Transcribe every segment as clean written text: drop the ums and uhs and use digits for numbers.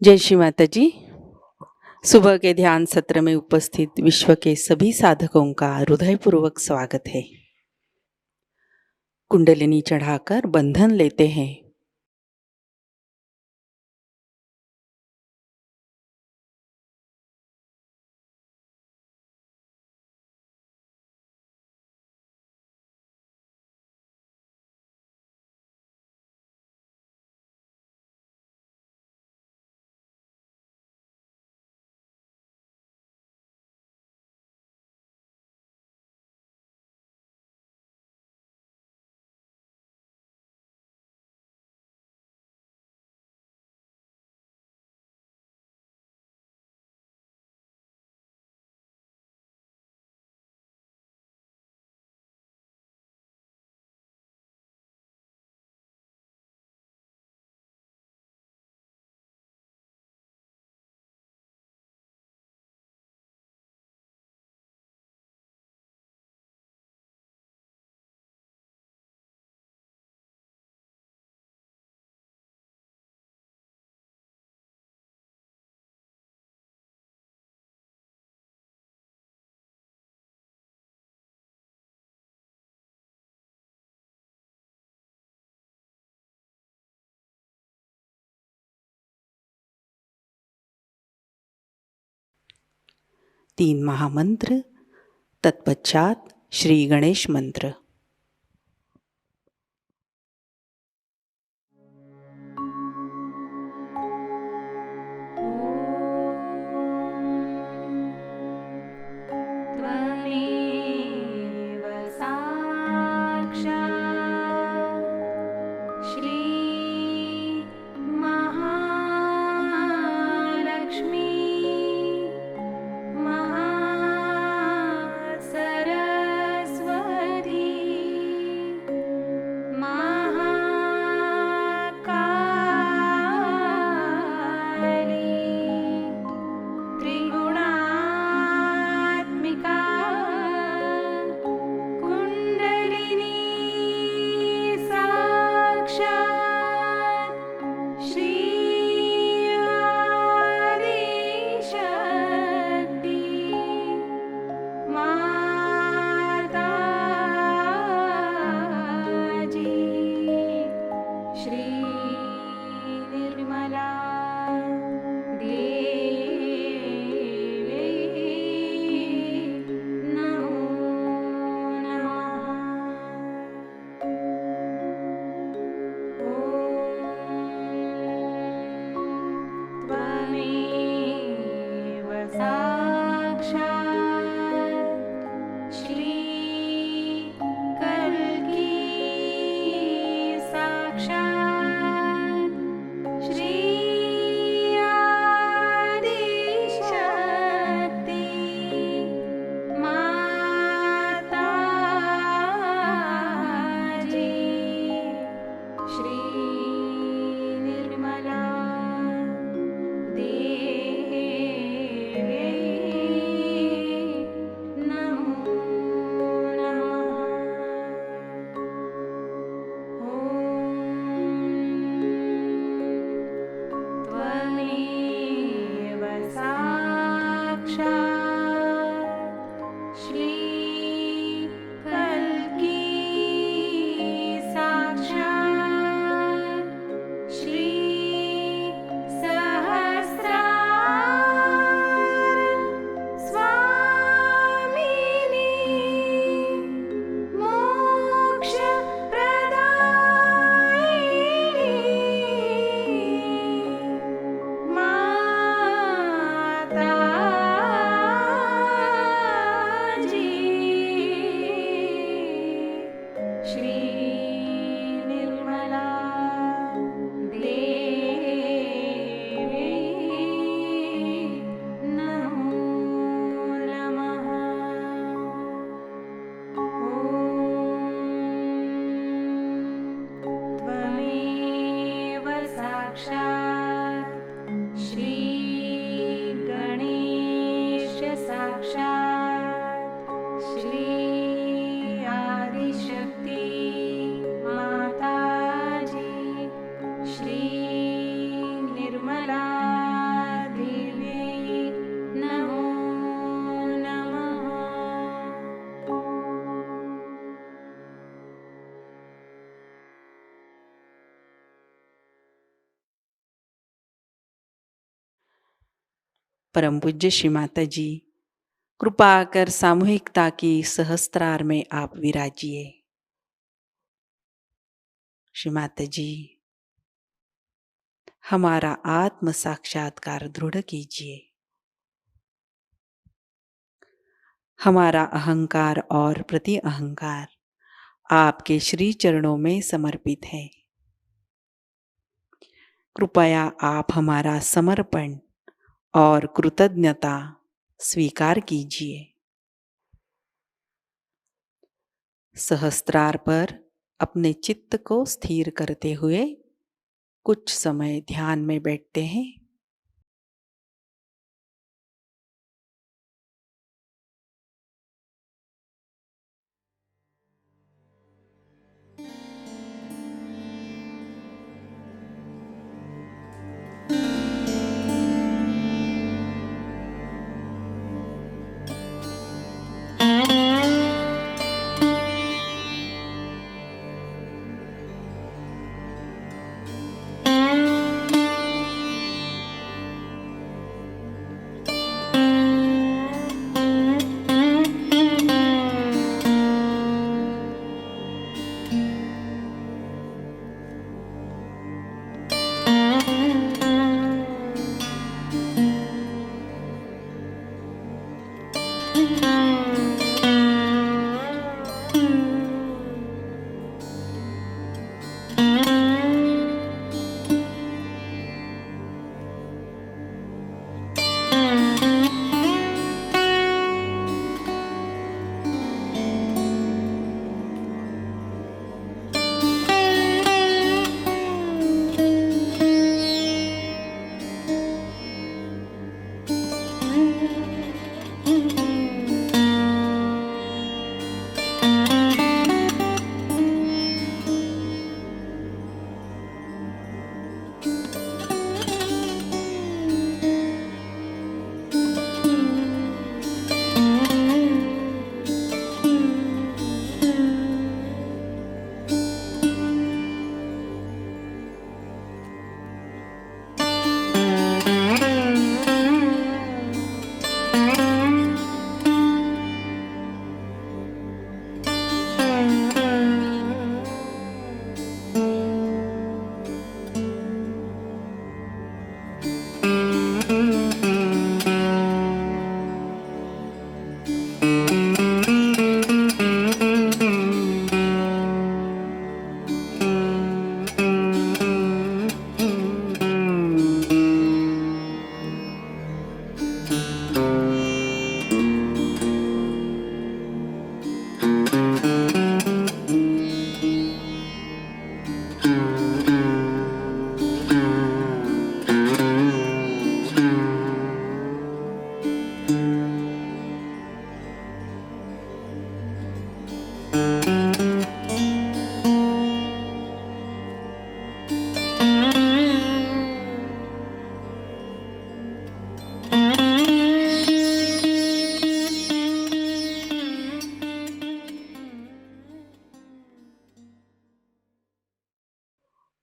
जय श्री माता जी। सुबह के ध्यान सत्र में उपस्थित विश्व के सभी साधकों का हृदयपूर्वक स्वागत है। कुंडलिनी चढ़ाकर बंधन लेते हैं। तीन महामंत्र, तत्पश्चात श्री गणेश मंत्र। त्वमेव साक्षात् श्री महालक्ष्मी महासरस्वती परम पूज्य श्री माता जी, कृपा कर सामूहिकता की सहस्त्रार में आप विराजिए। श्री माता जी, हमारा आत्म साक्षात्कार दृढ़ कीजिए। हमारा अहंकार और प्रति अहंकार आपके श्री चरणों में समर्पित है। कृपया आप हमारा समर्पण और कृतज्ञता स्वीकार कीजिए। सहस्त्रार पर अपने चित्त को स्थिर करते हुए कुछ समय ध्यान में बैठते हैं।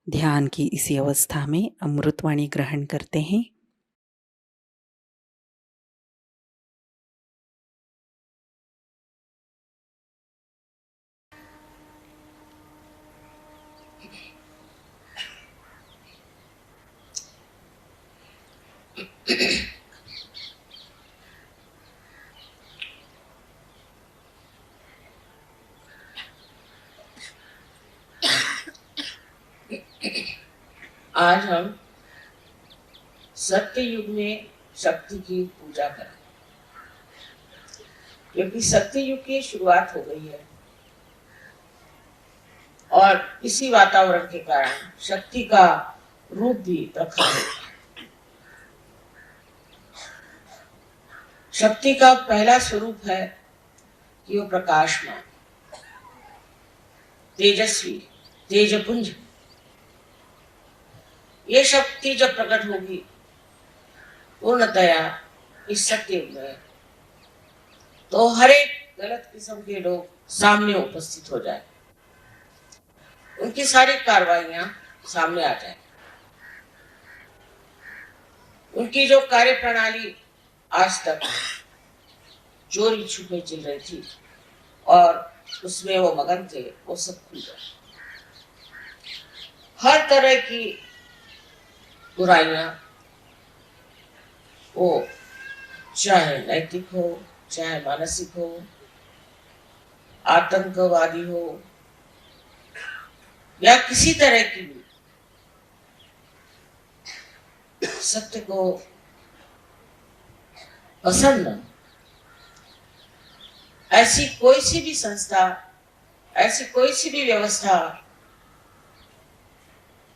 ध्यान की इसी अवस्था में अमृतवाणी ग्रहण करते हैं। आज हम सत्य युग में शक्ति की पूजा करें, क्योंकि सत्य युग की शुरुआत हो गई है और इसी वातावरण के कारण शक्ति का रूप भी प्रखर है। शक्ति का पहला स्वरूप है कि वो प्रकाशमान, तेजस्वी, तेजपुंज। ये शक्ति जब प्रकट होगी पूर्णतया इस सत्य युग में, तो हर एक गलत किस्म के लोग सामने उपस्थित हो जाए, उनकी सारी कार्रवाइयां सामने आ जाए, उनकी जो कार्य प्रणाली आज तक चोरी छुपे चल रही थी और उसमें वो मगन थे, वो सब खुल गया। हर तरह की बुराइयां, वो चाहे नैतिक हो, चाहे मानसिक हो, आतंकवादी हो या किसी तरह की भी, सत्य को पसंद न, ऐसी कोई सी भी संस्था, ऐसी कोई सी भी व्यवस्था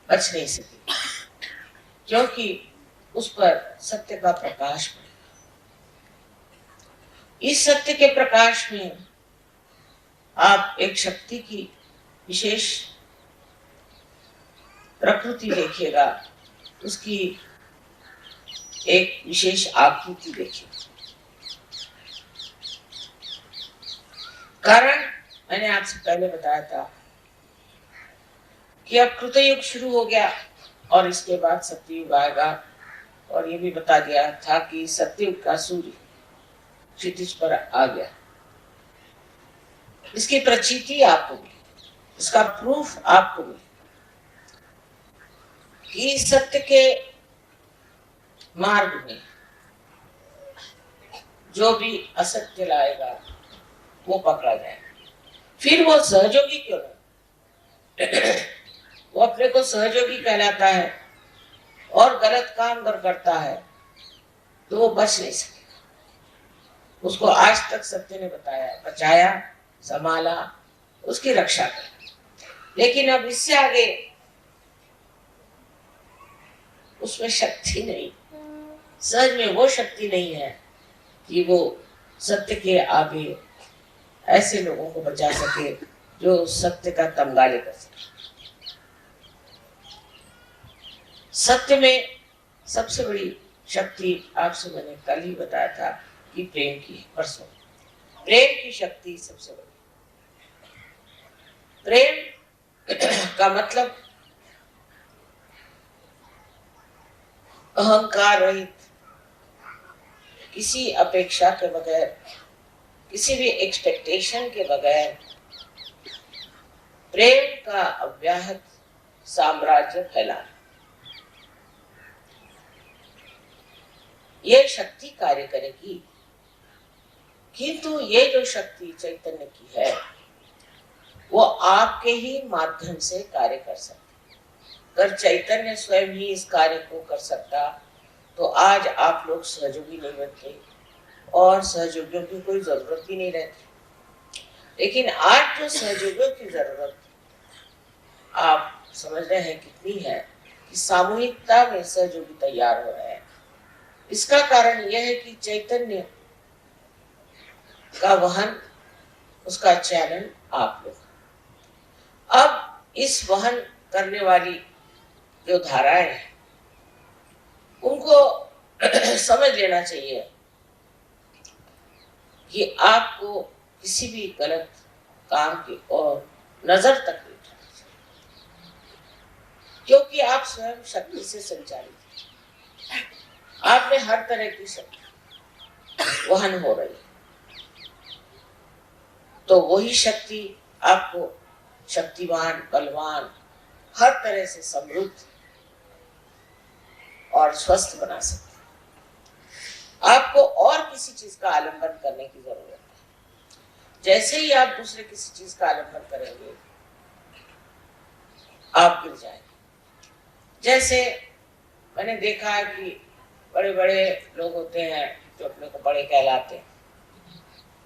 बच नहीं सकी, क्योंकि उस पर सत्य का प्रकाश पड़ेगा। इस सत्य के प्रकाश में आप एक शक्ति की विशेष प्रकृति देखिएगा, उसकी एक विशेष आकृति देखिएगा। कारण मैंने आपसे पहले बताया था कि अब कृतयुग शुरू हो गया और इसके बाद सत्ययुग आएगा, और ये भी बता दिया था कि सत्ययुग का सूर्य क्षितिज पर आ गया। इसकी प्रचिति आपको मिली, इसका प्रूफ आपको मिली कि सत्य के मार्ग में जो भी असत्य लाएगा वो पकड़ा जाएगा। फिर वो सहयोगी क्यों ना, वो अपने को सहयोगी कहलाता है और गलत काम अगर करता है तो वो बच नहीं सकेगा। उसको आज तक सत्य ने बताया, बचाया, संभाला, उसकी रक्षा की। लेकिन अब इससे आगे उसमें शक्ति नहीं, सहज में वो शक्ति नहीं है कि वो सत्य के आगे ऐसे लोगों को बचा सके जो सत्य का तमगाले कर सके। सत्य में सबसे बड़ी शक्ति आपसे मैंने कल ही बताया था कि प्रेम की, परसों प्रेम की शक्ति सबसे बड़ी। प्रेम का मतलब अहंकार रहित, किसी अपेक्षा के बगैर, किसी भी एक्सपेक्टेशन के बगैर प्रेम का अव्याहत साम्राज्य फैलाना, ये शक्ति कार्य करेगी। किंतु ये जो शक्ति चैतन्य की है वो आपके ही माध्यम से कार्य कर सकती। अगर चैतन्य स्वयं ही इस कार्य को कर सकता तो आज आप लोग सहयोगी नहीं बनते और सहयोगियों की कोई जरूरत ही नहीं रहती। लेकिन आज जो सहयोगियों की जरूरत आप समझ रहे हैं कितनी है, कि सामूहिकता में सहयोगी तैयार हो रहे हैं। इसका कारण यह है कि चैतन्य का वहन, उसका चैनल आप लोग। अब इस वहन करने वाली जो धाराएं हैं उनको समझ लेना चाहिए कि आपको किसी भी गलत काम की ओर नजर तक नहीं उठाना चाहिए, क्योंकि आप स्वयं शक्ति से संचालित हैं। आप में हर तरह की शक्ति वहन हो रही है, तो वही शक्ति आपको शक्तिवान, बलवान, हर तरह से समृद्ध और स्वस्थ बना सकती है। आपको और किसी चीज का आलंबन करने की जरूरत है। जैसे ही आप दूसरे किसी चीज का आलंबन करेंगे आप गिर जाएंगे। जैसे मैंने देखा है कि बड़े बड़े लोग होते हैं जो अपने को बड़े कहलाते हैं,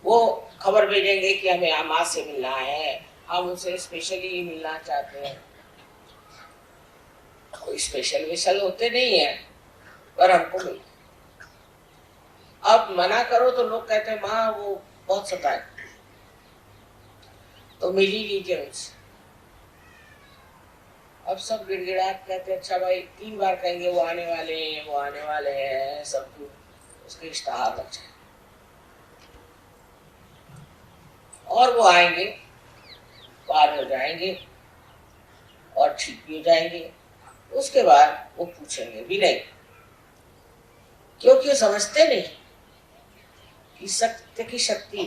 वो खबर भेजेंगे कि हमें अम्मा से मिलना है, हम उनसे स्पेशली मिलना चाहते हैं। कोई स्पेशल विशल होते नहीं है, पर हमको मिल। अब मना करो तो लोग कहते हैं माँ वो बहुत सताए, तो मिल ही लीजिए उनसे। अब सब गिड़गिड़ाहट कहते हैं अच्छा भाई, 3 बार कहेंगे वो आने वाले हैं, वो आने वाले हैं, सब कुछ उसके इश्तहार लग जाए और वो आएंगे, पार हो जाएंगे और ठीक भी हो जाएंगे। उसके बाद वो पूछेंगे भी नहीं, क्योंकि वो समझते नहीं कि सत्य की शक्ति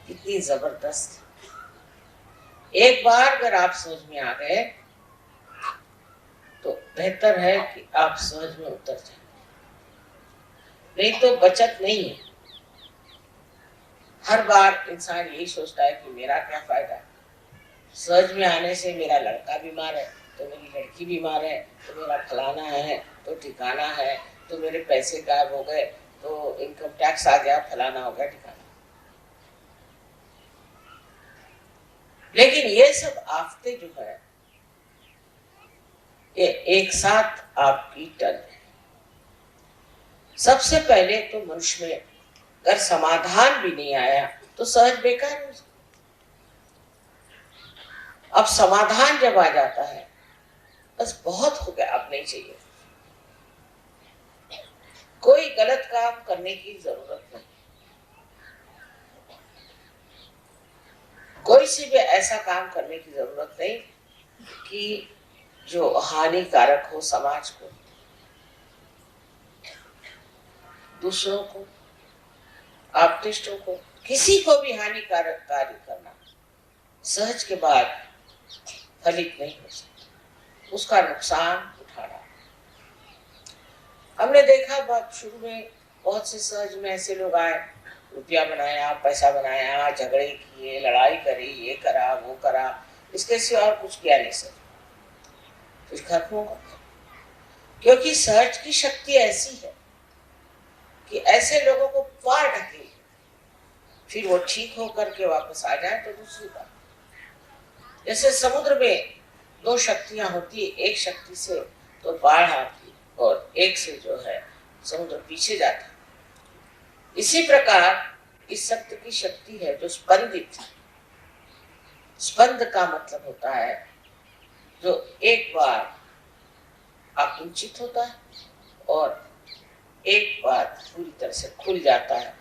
कितनी जबरदस्त है। एक बार अगर आप समझ में आ गए तो बेहतर है कि आप समझ में उतर जाए, नहीं तो बचत नहीं है। हर बार इंसान यही सोचता है कि मेरा क्या फायदा, समझ में आने से मेरा लड़का बीमार है तो मेरी लड़की बीमार है, तो मेरा फलाना है तो ठिकाना है, तो मेरे पैसे गायब हो गए, तो इनकम टैक्स आ गया, फलाना हो गया, ठिकाना। लेकिन ये सब आफतें जो है ये एक साथ आपकी टल है। सबसे पहले तो मनुष्य में अगर समाधान भी नहीं आया तो सहज बेकार हो जाए। अब समाधान जब आ जाता है बस बहुत हो गया, अब नहीं चाहिए। कोई गलत काम करने की जरूरत नहीं, कोई सी भी ऐसा काम करने की जरूरत नहीं कि जो हानिकारक हो समाज को, दूसरों को, आप्तिष्टों को, किसी को भी हानिकारक कार्य करना सहज के बाद फलित नहीं हो सकता, उसका नुकसान उठाना। हमने देखा बहुत शुरू में बहुत से सहज में ऐसे लोग आए, रुपया बनाया, पैसा बनाया, झगड़े किए, लड़ाई करी, ये करा वो करा, इसके सिवा और कुछ किया नहीं सर, फिर खत्म होगा। क्योंकि सहज की शक्ति ऐसी है कि ऐसे लोगों को पार ढके, फिर वो ठीक होकर के वापस आ जाए तो दूसरी बात। जैसे समुद्र में दो शक्तियां होती है, एक शक्ति से तो बाढ़ आती और एक से जो है समुद्र पीछे जाता। इसी प्रकार इस सत्य की शक्ति है जो स्पंदित। स्पंद का मतलब होता है जो एक बार आकुंचित होता है और एक बार पूरी तरह से खुल जाता है,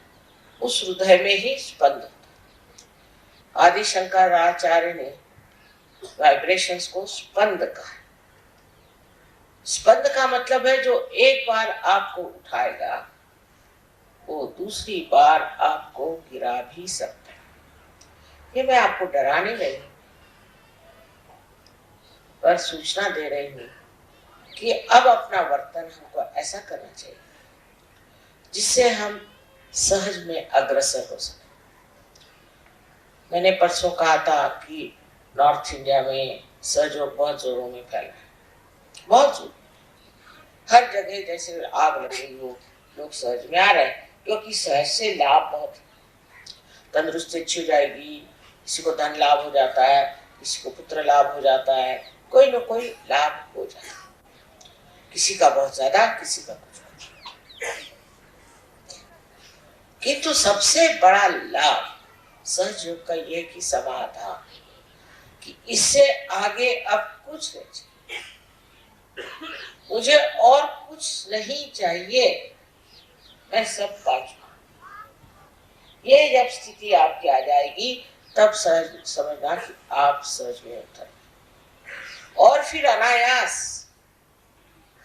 उस हृदय में ही स्पंद होता है। आदि शंकराचार्य ने वाइब्रेशंस को स्पंद कहा। स्पंद का मतलब है जो एक बार आपको उठाएगा वो दूसरी बार आपको गिरा भी सकता है। ये मैं आपको डराने नहीं पर सूचना दे रही हूं कि अब अपना वर्तन हमको ऐसा करना चाहिए जिससे हम सहज में अग्रसर हो सके। मैंने परसों कहा था कि नॉर्थ इंडिया में सहयोग बहुत जोरों में फैला है, बहुत जोर, हर जगह जैसे आग लगी हो, लोग सहज में आ रहे हैं क्योंकि सहज से लाभ बहुत है। तंदुरुस्ती अच्छी हो जाएगी, किसी को धन लाभ हो जाता है, किसी को पुत्र लाभ हो जाता है, कोई न कोई लाभ हो जाता है, किसी का बहुत ज्यादा, किसी का कुछ। किंतु सबसे बड़ा लाभ सहयोग का ये कि समाधान, कि इससे आगे अब कुछ नहीं चाहिए, मुझे और कुछ नहीं चाहिए, मैं सब पा चुका। ये जब स्थिति आपकी आ जाएगी तब सहज समझना कि आप सहज में उतर, और फिर अनायास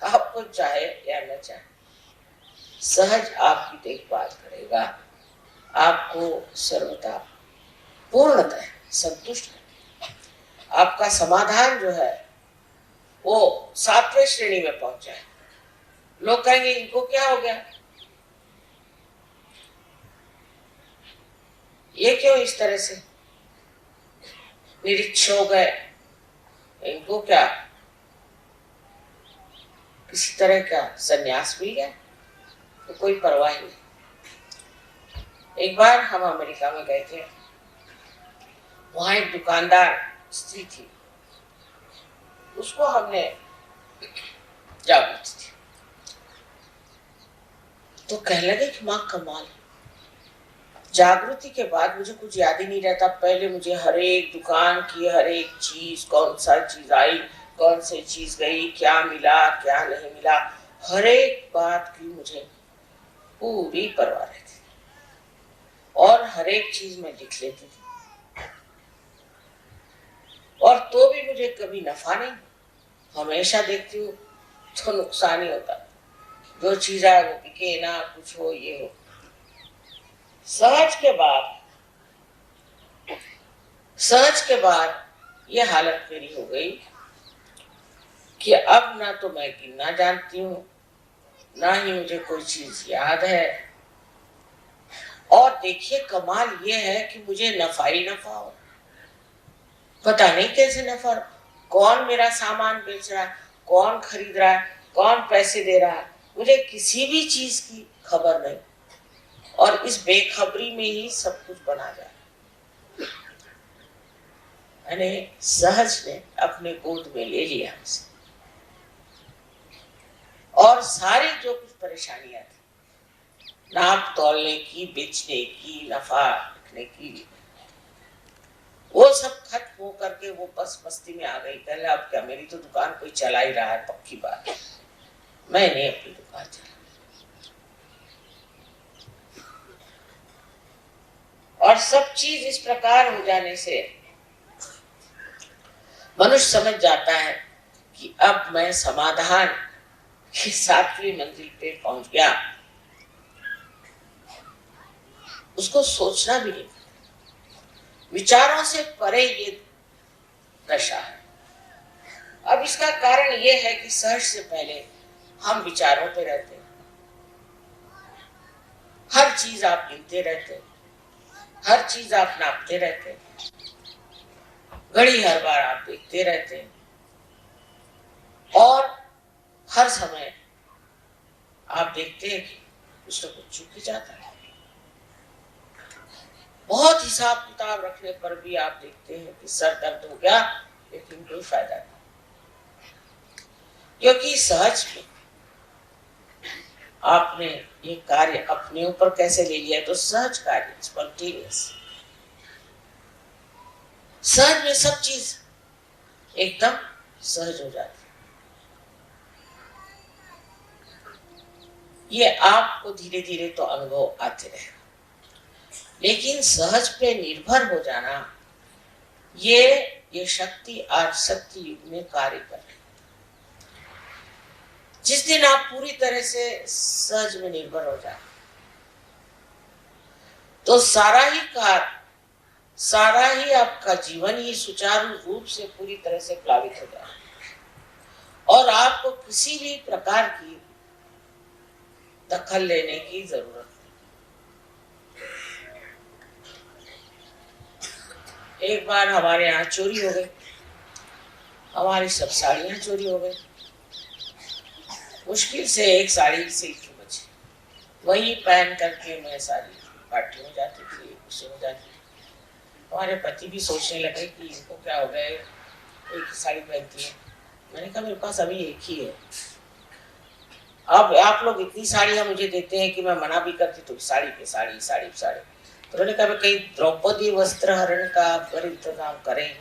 आपको चाहे या न चाहे सहज आपकी देखभाल करेगा, आपको सर्वथा पूर्णतः संतुष्ट है। आपका समाधान जो है वो 7वें श्रेणी में पहुंच जाए। लोग कहेंगे इनको क्या हो गया, ये क्यों इस तरह से निरीक्ष हो गए, इनको क्या किसी तरह का संन्यास मिल गया, तो कोई परवाह नहीं। एक बार हम अमेरिका में गए थे, वहां एक दुकानदार स्त्री थी, उसको हमने जागृति थी तो कहने लगे कि माँ कमाल, जागृति के बाद मुझे कुछ याद ही नहीं रहता। पहले मुझे हर एक दुकान की हर एक चीज, कौन सा चीज आई, कौन सी चीज गई, क्या मिला क्या नहीं मिला, हर एक बात की मुझे पूरी परवाह रहती थी और हर एक चीज मैं लिख लेती थी। और तो भी मुझे कभी नफा नहीं, हमेशा देखती हूँ तो नुकसान ही होता। जो चीज आए वो बिके ना, कुछ हो ये हो। सहज के बाद ये हालत मेरी हो गई कि अब ना तो मैं गिनना जानती हूँ, ना ही मुझे कोई चीज याद है। और देखिए कमाल ये है कि मुझे नफा ही नफा हो, पता नहीं कैसे नफा, कौन मेरा सामान बेच रहा है, कौन खरीद रहा है, कौन पैसे दे रहा है, मुझे किसी भी चीज की खबर नहीं। और इस बेखबरी में ही सब कुछ बना जाए। मैंने सहज ने अपने गोद में ले लिया हमसे, और सारी जो कुछ परेशानियां थी, नाप तोलने की, बेचने की, नफा रखने की, वो सब खत्म हो करके वो बस मस्ती में आ गई। कहने अब क्या, मेरी तो दुकान कोई चला ही रहा है, पक्की बात है, मैंने अपनी दुकान चला। और सब चीज इस प्रकार हो जाने से मनुष्य समझ जाता है कि अब मैं समाधान की 7वीं मंजिल पे पहुंच गया। उसको सोचना भी नहीं, विचारों से परे ये दशा है। अब इसका कारण ये है कि सहज से पहले हम विचारों पे रहते हैं, हर चीज आप गिनते रहते हैं, हर चीज आप नापते रहते हैं, घड़ी हर बार आप देखते रहते हैं, और हर समय आप देखते हैं कि कुछ न कुछ चूक जाता है। बहुत हिसाब किताब रखने पर भी आप देखते हैं कि सर दर्द हो गया, लेकिन कोई फायदा नहीं, क्योंकि सहज में आपने ये कार्य अपने ऊपर कैसे ले लिया, तो सहज कार्य, स्पॉन्टेनियस। सहज में सब चीज एकदम सहज हो जाती है। ये आपको धीरे धीरे तो अनुभव आते रहेगा, लेकिन सहज पे निर्भर हो जाना, ये शक्ति आज सत्य युग में कार्य कर रही है। जिस दिन आप पूरी तरह से सहज में निर्भर हो जाए, तो सारा ही कार्य, सारा ही आपका जीवन ही सुचारू रूप से पूरी तरह से प्लावित हो जाए, और आपको किसी भी प्रकार की दखल लेने की जरूरत नहीं। एक बार हमारे यहाँ चोरी हो गई, हमारी सब साड़ियां चोरी हो गई। मुश्किल से एक साड़ी सिल्क की बची, वही पहन करके मैं सारी पार्टी में जाती थी, खुशी में जाती थी। हमारे पति भी सोचने लगे कि इनको क्या हो गया, एक ही साड़ी पहनती है। मैंने कहा मेरे पास अभी एक ही है। अब आप लोग इतनी साड़ियां मुझे देते हैं कि मैं मना भी करती, तो साड़ी पे साड़ी, साड़ी पे साड़ी। तो मैंने कहा कहीं द्रौपदी वस्त्र हरण का अगर इंतजाम करें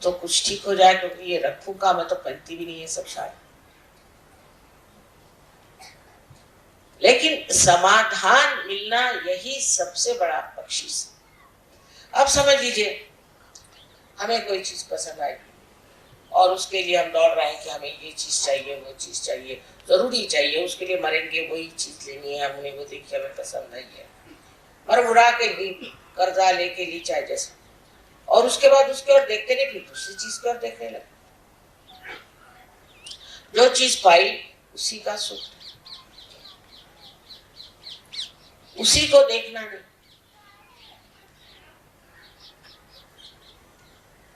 तो कुछ ठीक हो जाए, क्योंकि ये रखूं का, मैं तो पहनती भी नहीं है सब साड़ी। लेकिन समाधान मिलना यही सबसे बड़ा बख्शीश है। अब समझ लीजिए हमें कोई चीज पसंद आई और उसके लिए हम दौड़ रहे हैं कि हमें ये चीज चाहिए, वो चीज चाहिए, जरूरी चाहिए, उसके लिए मरेंगे, वही चीज लेनी है, हमने वो देखी, हमें पसंद नहीं है, मर मुरा के भी कर्जा लेके ली चाहे जैसे, और उसके बाद उसके और देखते नहीं, फिर दूसरी चीज को और देखने लगे। जो चीज पाई उसी का सुख, उसी को देखना नहीं।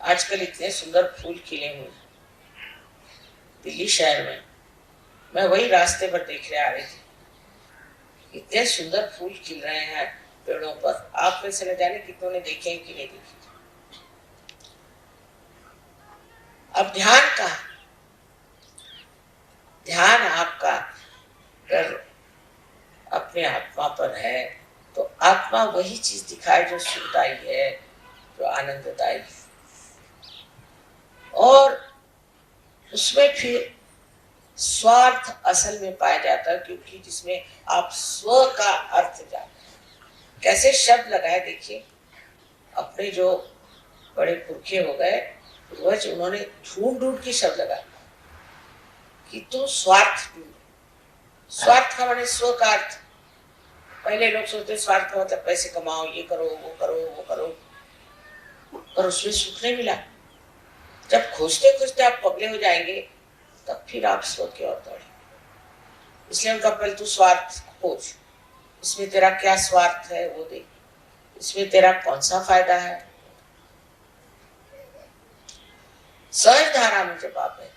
आजकल इतने सुंदर फूल खिले हुए दिल्ली शहर में, मैं वही रास्ते पर देखने आ रही थी, इतने सुंदर फूल खिल रहे हैं पेड़ों पर। आप में से न जाने कितनों ने देखे हैं कि नहीं देखे। अब ध्यान का, ध्यान आपका अगर अपने आत्मा पर है, तो आत्मा वही चीज दिखाए जो सुखदायी है, जो आनंददायी है, और उसमें फिर स्वार्थ असल में पाया जाता है, क्योंकि जिसमें आप स्व का अर्थ जानते हैं। कैसे शब्द लगाए देखिए, अपने जो बड़े पुरखे हो गए पूर्वज, उन्होंने ढूंढ ढूंढ के शब्द लगाए कि तुम स्वार्थ ढूंढो। स्वार्थ का माने स्व का अर्थ, पहले लोग सोचते स्वार्थ का मतलब पैसे कमाओ, ये करो, वो करो, वो करो, पर उसमें सुख नहीं मिला। जब खोजते खोजते आप पगले हो जाएंगे, तब फिर आप स्रोत की ओर दौड़ेंगे। इसलिए उनका पहले तू स्वार्थ खोज, इसमें तेरा क्या स्वार्थ है वो देख, इसमें तेरा कौन सा फायदा है। सहज धारा में जब आप बैठे,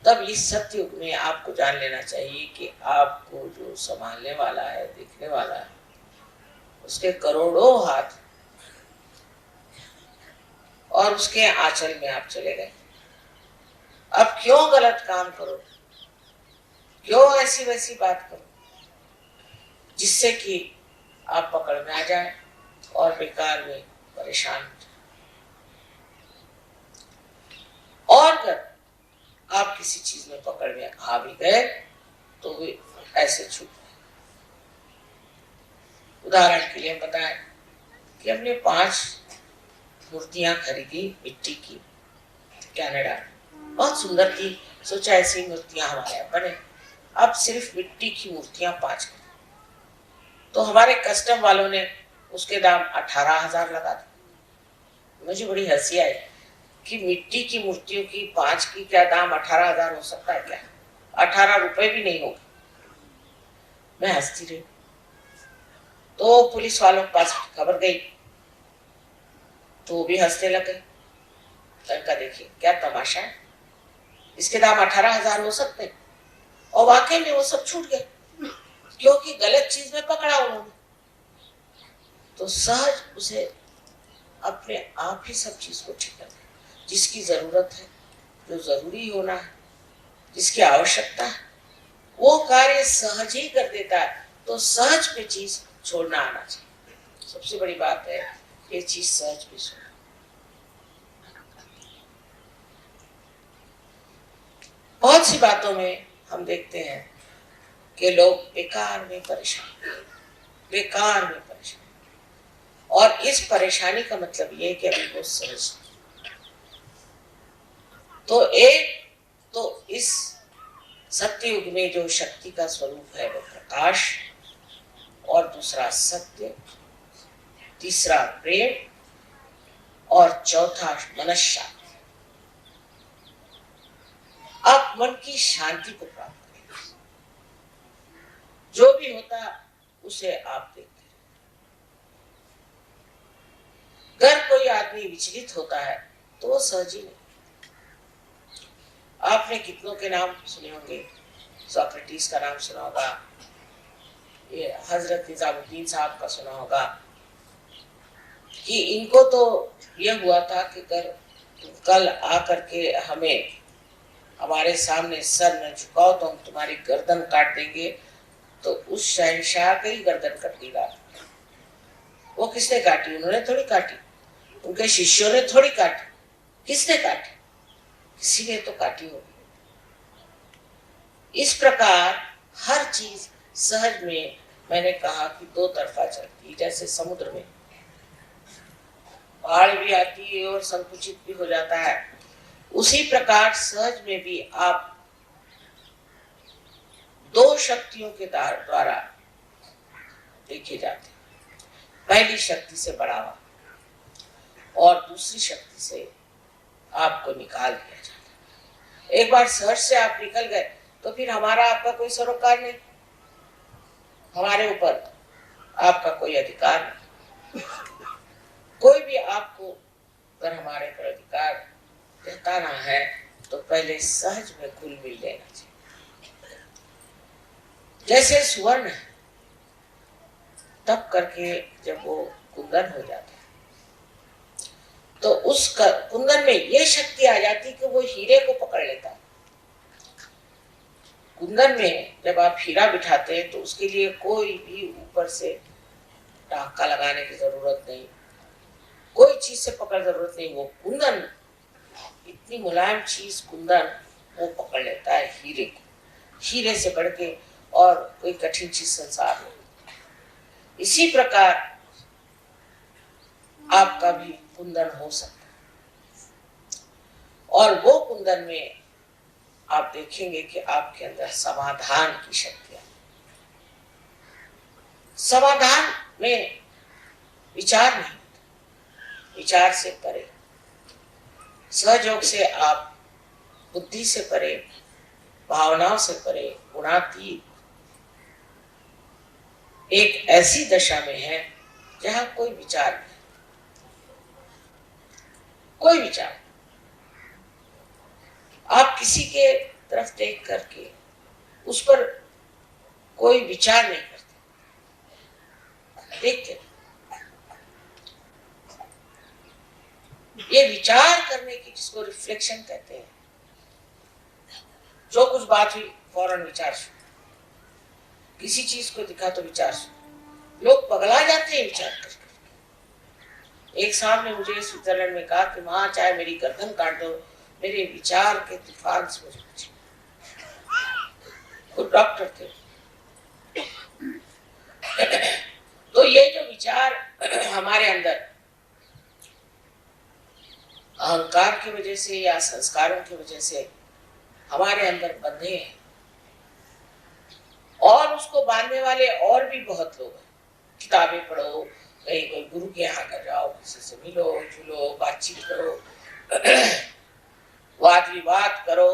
तब इस सत्युग में आपको जान लेना चाहिए कि आपको जो संभालने वाला है, देखने वाला है, उसके करोड़ों हाथ और उसके आंचल में आप चले गए। अब क्यों गलत काम करो, क्यों ऐसी वैसी बात करो जिससे कि आप पकड़ में आ जाए और बेकार में परेशान हो जाए। और अगर आप किसी चीज में पकड़ में आ भी गए तो वे ऐसे छूट गए। उदाहरण के लिए हम बताएं कि हमने 5 मूर्तियां खरीदी मिट्टी की कनाडा, बहुत सुंदर थी, सोचा ऐसी मूर्तियां हमारे यहाँ बने। अब सिर्फ मिट्टी की मूर्तियां 5 खरीदी, तो हमारे कस्टम वालों ने उसके दाम 18,000 लगा दिए। मुझे बड़ी हंसी आई कि मिट्टी की मूर्तियों की 5 की क्या दाम 18,000 हो सकता है क्या? 18 रुपए भी नहीं होगा। मैं हंसती रही। तो पुलिस वालों के पास खबर गई तो वो भी हंसने लगे। लड़का देखिए क्या तमाशा है, इसके दाम 18,000 हो सकते हैं। और वाकई में वो सब छूट गए क्योंकि गलत चीज में पकड़ा उन्होंने। तो सहज उसे अपने आप ही सब चीज को ठीक करना, जिसकी जरूरत है, जो जरूरी होना है, जिसकी आवश्यकता है, वो कार्य सहज ही कर देता है। तो सहज पे चीज छोड़ना आना चाहिए। सबसे बड़ी बात है ये चीज सहज पे छोड़ना। बहुत सी बातों में हम देखते हैं कि लोग बेकार में परेशान, बेकार में परेशान, और इस परेशानी का मतलब ये है कि अभी वो सहज। तो एक तो इस सत्युग में जो शक्ति का स्वरूप है वो प्रकाश, और दूसरा सत्य, तीसरा प्रेम, और चौथा मनश्शांति। आप मन की शांति को प्राप्त करें। जो भी होता उसे आप देखते हैं। अगर कोई आदमी विचलित होता है तो वो सहज ही नहीं। आपने कितनों के नाम सुने होंगे, सोक्रेटिस का नाम सुना होगा, ये हजरत निजामुद्दीन साहब का सुना होगा कि इनको तो यह हुआ था कि कल आकर के हमें हमारे सामने सर न झुकाओ तो हम तुम्हारी गर्दन काट देंगे। तो उस शहंशाह की ही गर्दन कट दी। वो किसने काटी? उन्होंने थोड़ी काटी, उनके शिष्यों ने थोड़ी काटी। किसने काटी? किसी ने तो काटी होगी। इस प्रकार हर चीज सहज में, मैंने कहा कि 2 तरफा चलती, जैसे समुद्र में बाढ़ भी आती है और संकुचित भी हो जाता है, उसी प्रकार सहज में भी आप 2 शक्तियों के द्वारा देखे जाते हैं। पहली शक्ति से बढ़ावा और दूसरी शक्ति से आपको निकाल दिया जाता है। एक बार सहज से आप निकल गए तो फिर हमारा आपका कोई सरोकार नहीं, हमारे ऊपर आपका कोई अधिकार नहीं। कोई भी आपको अगर हमारे पर अधिकार जताना है तो पहले सहज में घुल मिल लेना चाहिए। जैसे सुवर्ण है, तब करके जब वो कुंदन हो जाता है तो उस कुंदन में ये शक्ति आ जाती कि वो हीरे को पकड़ लेता है। कुंदन में जब आप हीरा बिठाते हैं तो उसके लिए कोई भी ऊपर से टाका लगाने की जरूरत नहीं, कोई चीज से पकड़ जरूरत नहीं। वो कुंदन, इतनी मुलायम चीज कुंदन, वो पकड़ लेता है हीरे को। हीरे से बढ़ के और कोई कठिन चीज संसार में। इसी प्रकार आपका भी कुंदन हो सकता है, और वो कुंदन में आप देखेंगे कि आपके अंदर समाधान की शक्ति है। समाधान में विचार नहीं, विचार से परे, सहयोग से आप बुद्धि से परे, भावनाओं से परे, गुणातीत एक ऐसी दशा में है जहां कोई विचार नहीं, कोई विचार। आप किसी के तरफ देख करके उस पर कोई विचार नहीं करते, देख के। ये विचार करने की, जिसको रिफ्लेक्शन कहते हैं, जो कुछ बात हुई फौरन विचार शुरू, किसी चीज को दिखा तो विचार शुरू। लोग पगला जाते हैं विचार करके। एक साहब ने मुझे स्विट्जरलैंड में कहा कि माँ चाहे मेरी गर्दन काट दो, मेरे विचार के तूफान से मुझे बचे। वो डॉक्टर थे। तो ये जो विचार हमारे अंदर अहंकार की वजह से या संस्कारों की वजह से हमारे अंदर बंधे हैं, और उसको बांधने वाले और भी बहुत लोग हैं। किताबें पढ़ो, कहीं कोई गुरु के यहाँ कर जाओ, किसी से मिलो जुलो, बातचीत करो, वाद विवाद करो।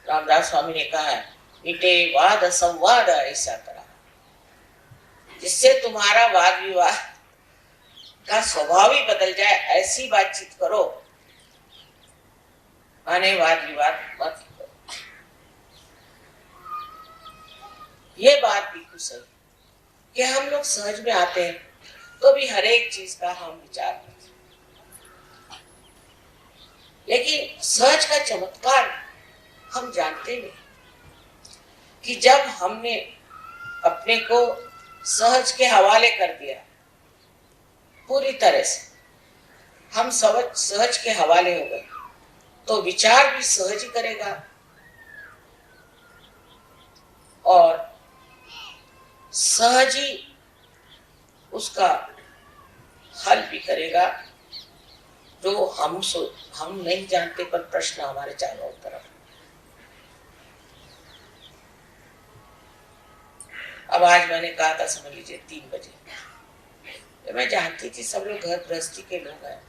रामदास स्वामी ने कहा है, मिटे वाद संवाद ऐसा करा, जिससे तुम्हारा वाद विवाद का स्वभाव ही बदल जाए, ऐसी बातचीत करो। माने वाद विवाद मत करो। ये बात बिल्कुल सही कि हम लोग सहज में आते हैं तो भी हर एक चीज का हम विचार करते हैं, लेकिन सहज का चमत्कार हम जानते नहीं कि जब हमने अपने को सहज के हवाले कर दिया, पूरी तरह से हम सहज के हवाले हो गए, तो विचार भी सहज ही करेगा और सहज ही उसका हल भी करेगा, जो हम नहीं जानते, पर प्रश्न हमारे चारों तरफ। अब आज मैंने कहा था, समझ लीजिए 3 बजे, मैं जानती थी सब लोग घर गृहस्थी के लोग हैं,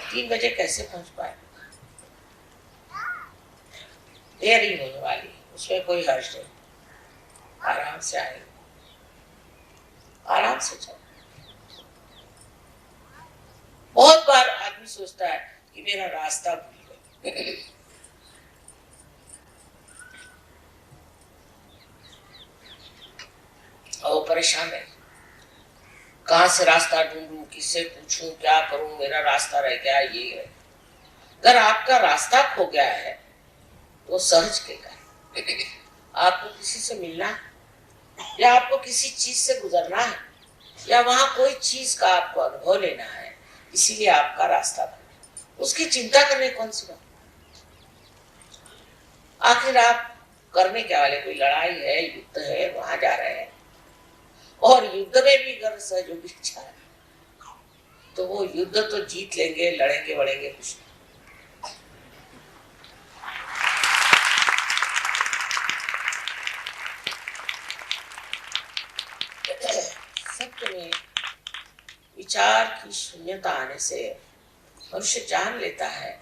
3 बजे कैसे पहुंच पाए। देरी होने वाली, उसमें कोई हर्ष नहीं, आराम से आए, आराम से चलो। बहुत बार आदमी सोचता है कि मेरा रास्ता भूल गया, और परेशान है, कहां से रास्ता ढूंढूं, किससे पूछूं, क्या करूं, मेरा रास्ता रह गया, ये है। अगर आपका रास्ता खो गया है तो सहज के कारण आपको किसी से मिलना है, या आपको किसी चीज से गुजरना है, या वहां कोई चीज का आपको अनुभव लेना है, इसीलिए आपका रास्ता बना। उसकी चिंता करने कौन सी बात। आखिर आप करने क्या वाले, कोई लड़ाई है, युद्ध है, वहां जा रहे हैं, और युद्ध में भी अगर सहयोगी इच्छा है तो वो युद्ध तो जीत लेंगे, लड़ेंगे बढ़ेंगे कुछ। सत्य में विचार की शून्यता आने से मनुष्य जान लेता है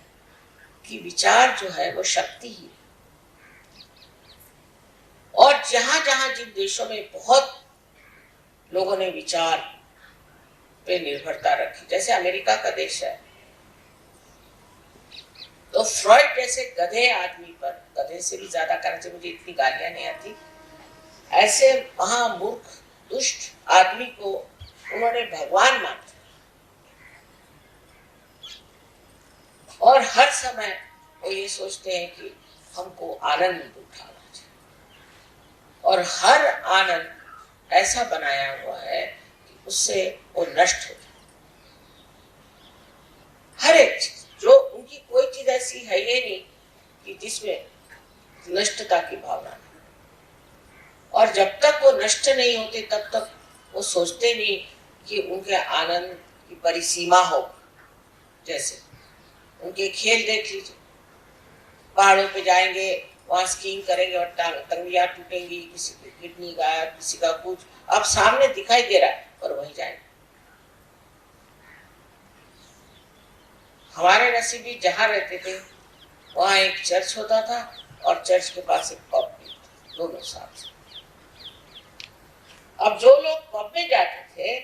कि विचार जो है वो शक्ति ही है। और जहां जहां जिन देशों में बहुत लोगों ने विचार पे निर्भरता रखी, जैसे अमेरिका का देश है, तो फ्रॉइड जैसे गधे आदमी पर, गधे से भी ज्यादा कारण से मुझे इतनी गालियां नहीं आती, ऐसे महामूर्ख दुष्ट आदमी को उन्होंने भगवान माना, और हर समय वो ये सोचते हैं कि हमको आनंद उठाना चाहिए, और हर आनंद ऐसा बनाया हुआ है कि उससे वो नष्ट हो जाए। हर एक चीज, जो उनकी कोई चीज ऐसी है ये नहीं कि जिसमें नष्टता की भावना नहीं, और जब तक वो नष्ट नहीं होते तब तक वो सोचते नहीं कि उनके आनंद की परिसीमा हो। जैसे उनके खेल देख लीजिए, पहाड़ों पे जाएंगे, वहां स्कीइंग करेंगे और टंगियां टूटेंगी, किसी की किडनी गायब, किसी का कुछ। अब सामने दिखाई दे रहा है और वहीं जाएंगे। हमारे नसीबी जहां रहते थे वहां एक चर्च होता था और चर्च के पास एक पब भी था, दोनों साथ। अब जो लोग पब में जाते थे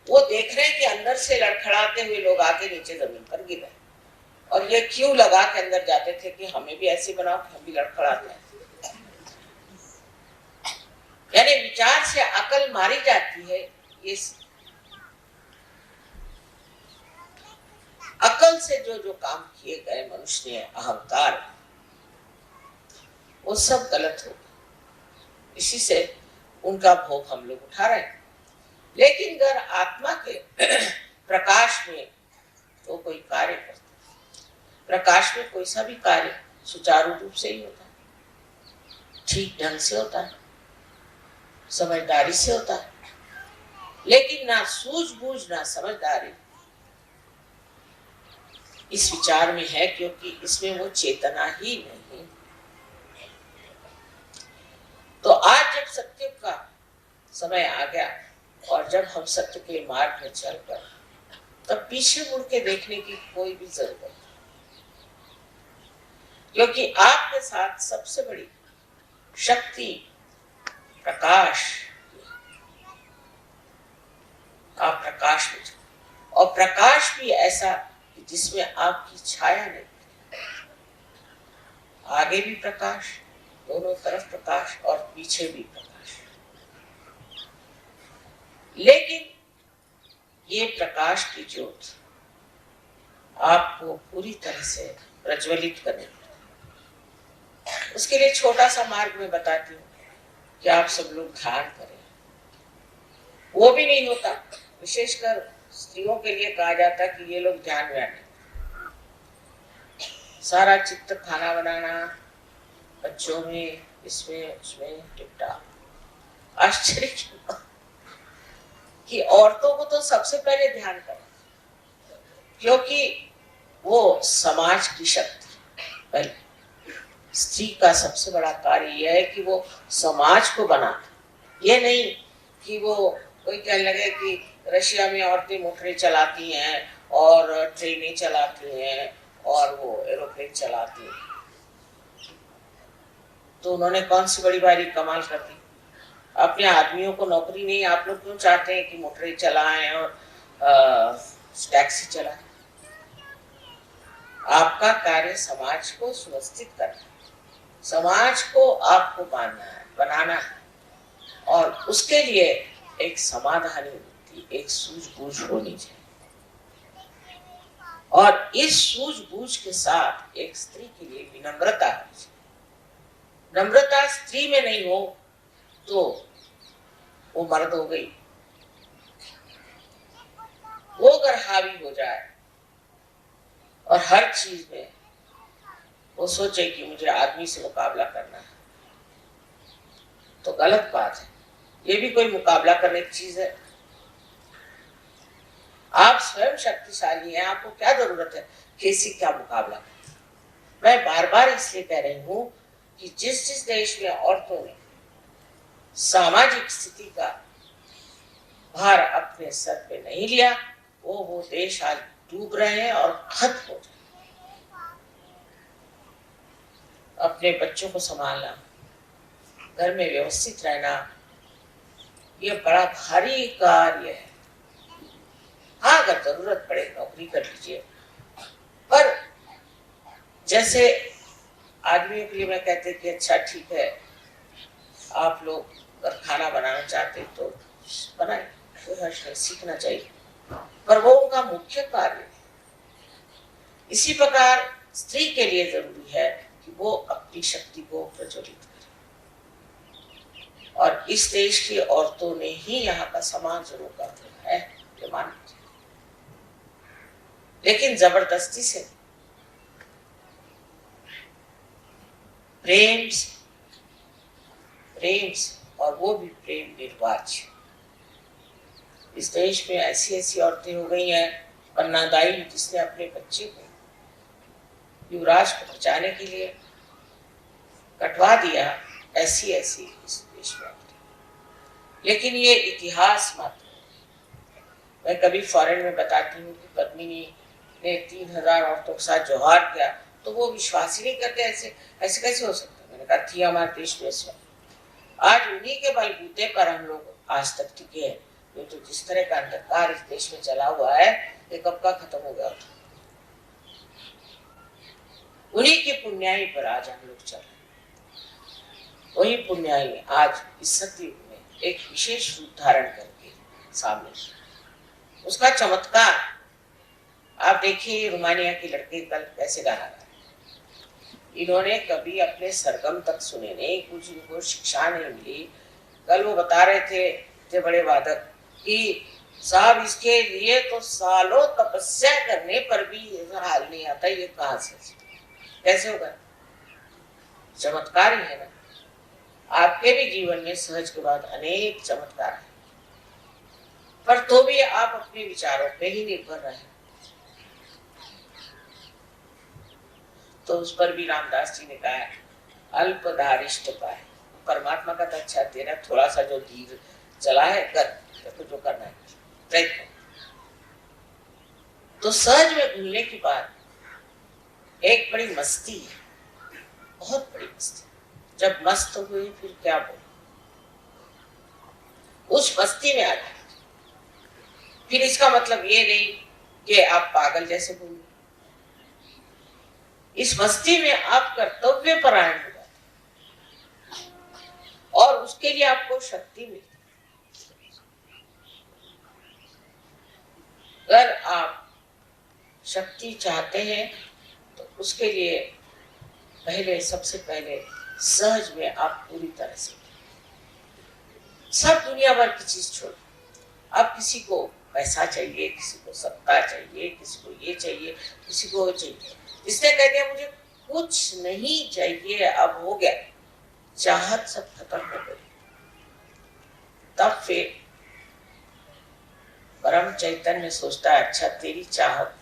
वो देख रहे हैं कि अंदर से लड़खड़ाते हुए लोग आके नीचे जमीन पर गिर रहे हैं, और ये क्यों लगा के अंदर जाते थे कि हमें भी ऐसे बनाओ कि हम भी लड़खड़ाते हैं। यानी विचार से अकल मारी जाती है। ये अकल से जो जो काम किए गए मनुष्य ने, अहंकार, वो सब गलत हो गया। इसी से उनका भोग हम लोग उठा रहे हैं। लेकिन अगर आत्मा के प्रकाश में तो कोई कार्य करता, प्रकाश में कोई सा भी कार्य सुचारू रूप से ही होता है, ठीक ढंग से होता है, समझदारी से होता है। लेकिन ना सूझबूझ ना समझदारी इस विचार में है, क्योंकि इसमें वो चेतना ही नहीं। तो आज जब सत्य का समय आ गया और जब हम सत्य के मार्ग में चलकर, तब पीछे मुड़ के देखने की कोई भी जरूरत नहीं, क्योंकि आपके साथ सबसे बड़ी शक्ति प्रकाश। आप प्रकाश में चलो, और प्रकाश भी ऐसा जिसमें आपकी छाया नहीं, आगे भी प्रकाश, दोनों तरफ प्रकाश और पीछे भी प्रकाश। लेकिन ये प्रकाश की ज्योत आपको पूरी तरह से प्रज्वलित करनी, उसके लिए छोटा सा मार्ग मैं बताती हूँ कि आप सब लोग ध्यान करें। वो भी नहीं होता, विशेषकर स्त्रियों के लिए कहा जाता है कि ये लोग ध्यान में आने, सारा चित्त खाना बनाना, बच्चों में, इसमें उसमें टिपटा। आश्चर्य कि औरतों को तो सबसे पहले ध्यान करें, क्योंकि वो समाज की शक्ति। पहले स्त्री का सबसे बड़ा कार्य यह है कि वो समाज को बनाए। ये नहीं कि वो कोई कहने लगे कि रशिया में औरतें मोटरें चलाती हैं और ट्रेनें चलाती हैं और वो एरोप्लेन चलाती हैं, तो उन्होंने कौन सी बड़ी भारी कमाल कर दी। अपने आदमियों को नौकरी नहीं, आप लोग क्यों चाहते हैं कि मोटरें चलाएं और टैक्सी चलाएं? आपका कार्य समाज को सुव्यवस्थित करना, समाज को आपको मानना है, बनाना है, और उसके लिए एक समाधानी बुद्धि, एक सूझबूझ होनी चाहिए। और इस सूझबूझ के साथ एक स्त्री के लिए विनम्रता होनी चाहिए। नम्रता स्त्री में नहीं हो तो वो मर्द हो गई। वो अगर हावी हो जाए और हर चीज में वो सोचे कि मुझे आदमी से मुकाबला करना है, तो गलत बात है। ये भी कोई मुकाबला करने की चीज है? आप स्वयं शक्तिशाली हैं, आपको क्या जरूरत है किसी का मुकाबला करने? मैं बार बार इसलिए कह रही हूं कि जिस जिस देश में औरतों ने सामाजिक स्थिति का भार अपने सर पे नहीं लिया, वो देश आज डूब रहे हैं और खत्म हो जाए। अपने बच्चों को संभालना, घर में व्यवस्थित रहना, ये बड़ा भारी कार्य है। हाँ, अगर जरूरत पड़े नौकरी कर लीजिए, पर जैसे आदमियों के लिए मैं कहते कि अच्छा ठीक है, आप लोग अगर खाना बनाना चाहते तो बनाए, कोई हर्ष नहीं, सीखना चाहिए, पर वो उनका मुख्य कार्य है। इसी प्रकार स्त्री के लिए जरूरी है कि वो अपनी शक्ति को प्रज्वलित करे, और इस देश की औरतों ने ही यहाँ का समाज जरूर कर है, ये मान लीजिए, लेकिन जबरदस्ती से, प्रेम से, और वो भी प्रेम निर्वाच्य। इस देश में ऐसी ऐसी औरतें हो गई हैं, पन्नादाई, जिसने अपने बच्चे को, युवराज को बचाने के लिए कटवा दिया, ऐसी ऐसी इस देश में। लेकिन ये इतिहास मात्र है। मैं कभी फॉरेन में बताती हूँ कि पद्मिनी ने 3000 औरतों के साथ जोहार किया, तो वो विश्वास ही नहीं करते। ऐसे ऐसे कैसे हो सकता है? मैंने कहा थी हमारे देश में ऐसा। आज उन्हीं के बलबूते पर हम लोग आज तक टिके हैं। ये तो जिस तरह का अंधकार इस देश में चला हुआ है, ये कब का खत्म हो गया था। उन्हीं की पुण्याई पर आज हम लोग चल रहे हैं। वही पुण्याई आज इस सतयुग में एक विशेष रूप धारण करके सामने, उसका चमत्कार आप देखिए। रोमानिया के लड़के कल कैसे गाना गा रहे। इन्होंने कभी अपने सरगम तक सुने नहीं, कुछ इनको शिक्षा नहीं मिली। कल वो बता रहे थे बड़े वादक कि साहब इसके लिए तो सालों तपस्या करने पर भी हाल नहीं आता। ये कहां से कैसे होगा? चमत्कार ही है ना। आपके भी जीवन में सहज के बाद अनेक चमत्कार है, पर तो भी आप अपने विचारों पे ही निर्भर रहे। तो उस पर भी रामदास जी ने कहा है, अल्पधारिष्ट पाए। परमात्मा का तो अच्छा तेरा थोड़ा सा जो धीर चला है कर, तो जो करना है प्रयत्न। तो सहज में घुलने की बात एक बड़ी मस्ती है, बहुत बड़ी मस्ती। जब मस्त हुए फिर क्या बोले, उस मस्ती में आ जाए। फिर इसका मतलब ये नहीं कि आप पागल जैसे बोले। इस मस्ती में आप कर्तव्य परायण हो जाते और उसके लिए आपको शक्ति मिलती। अगर आप शक्ति चाहते हैं तो उसके लिए पहले सबसे पहले सहज में आप पूरी तरह से सब दुनिया भर की चीज छोड़। अब किसी को पैसा चाहिए, किसी को सत्ता चाहिए, किसी को ये चाहिए, किसी को वो चाहिए। इसने कह दिया मुझे कुछ नहीं चाहिए, अब हो गया, चाहत सब खत्म हो गई। तब फिर परम चैतन्य सोचता है अच्छा तेरी चाहत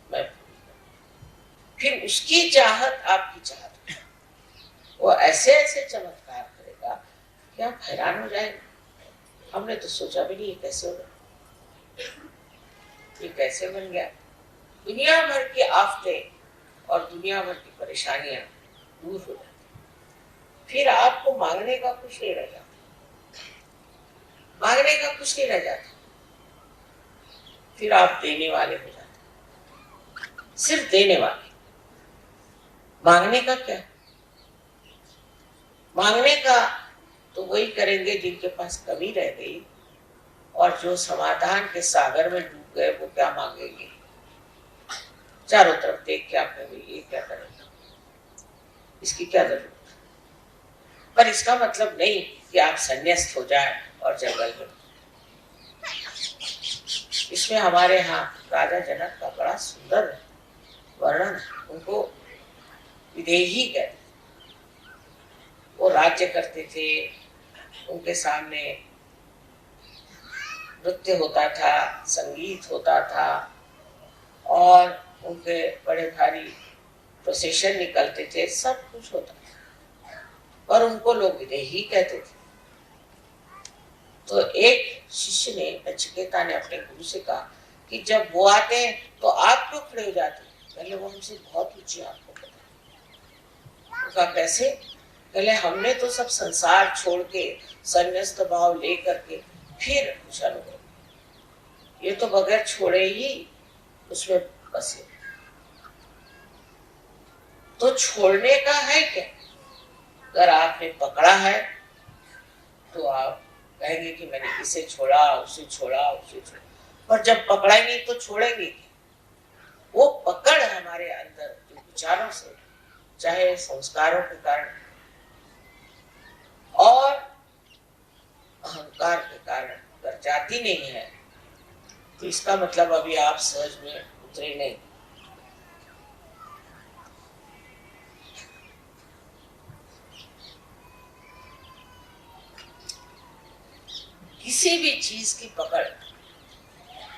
मैं पूरी करूं। फिर उसकी चाहत आपकी चाहत, वो ऐसे ऐसे चमत्कार करेगा कि आप हैरान हो जाएंगे। हमने तो सोचा भी नहीं ये कैसे होगा, ये कैसे बन गया। दुनिया भर की आफतें और दुनिया भर की परेशानियां दूर हो जाती। फिर आपको मांगने का कुछ नहीं रह जाता, मांगने का कुछ नहीं रह जाता। फिर आप देने वाले हो जाते, सिर्फ देने वाले। मांगने का क्या? मांगने का तो वही करेंगे जिनके पास कमी रह गई और जो समाधान के सागर में डूब गए, वो क्या मांगेंगे? चारों तरफ देख के आपने ये क्या करेंगे, इसकी क्या जरूरत। पर इसका मतलब नहीं कि आप संन्यास्त हो जाएं और जंगल में। इसमें हमारे यहाँ राजा जनक का बड़ा सुंदर वर्णन है। उनको विदेही कहते। वो राज्य करते थे, उनके सामने नृत्य होता था, संगीत होता था और उनके बड़े भारी प्रोसेशन निकलते थे, सब कुछ होता था, पर उनको लोग विदेही कहते थे। तो एक शिष्य ने, नचिकेता ने अपने गुरु से कहा कि जब वो आते हैं तो आप क्यों खड़े हो जाते हैं? पहले वो हमसे बहुत ऊंचे, आपको पता। उनका कैसे? पहले हमने तो सब संसार छोड़ के संन्यास्त भाव लेकर के फिर अनुभव, ये तो बगैर छोड़े ही उसमें बसे। तो छोड़ने का है क्या? अगर आपने पकड़ा है तो आप कहेंगे कि मैंने इसे छोड़ा, उसे छोड़ा, उसे छोड़ा, पर जब पकड़ा ही नहीं तो छोड़ेंगे क्या? वो पकड़ हमारे अंदर जो विचारों से, चाहे संस्कारों के कारण और अहंकार के कारण अगर जाती नहीं है तो इसका मतलब अभी आप सहज में उतरे नहीं। किसी भी चीज की पकड़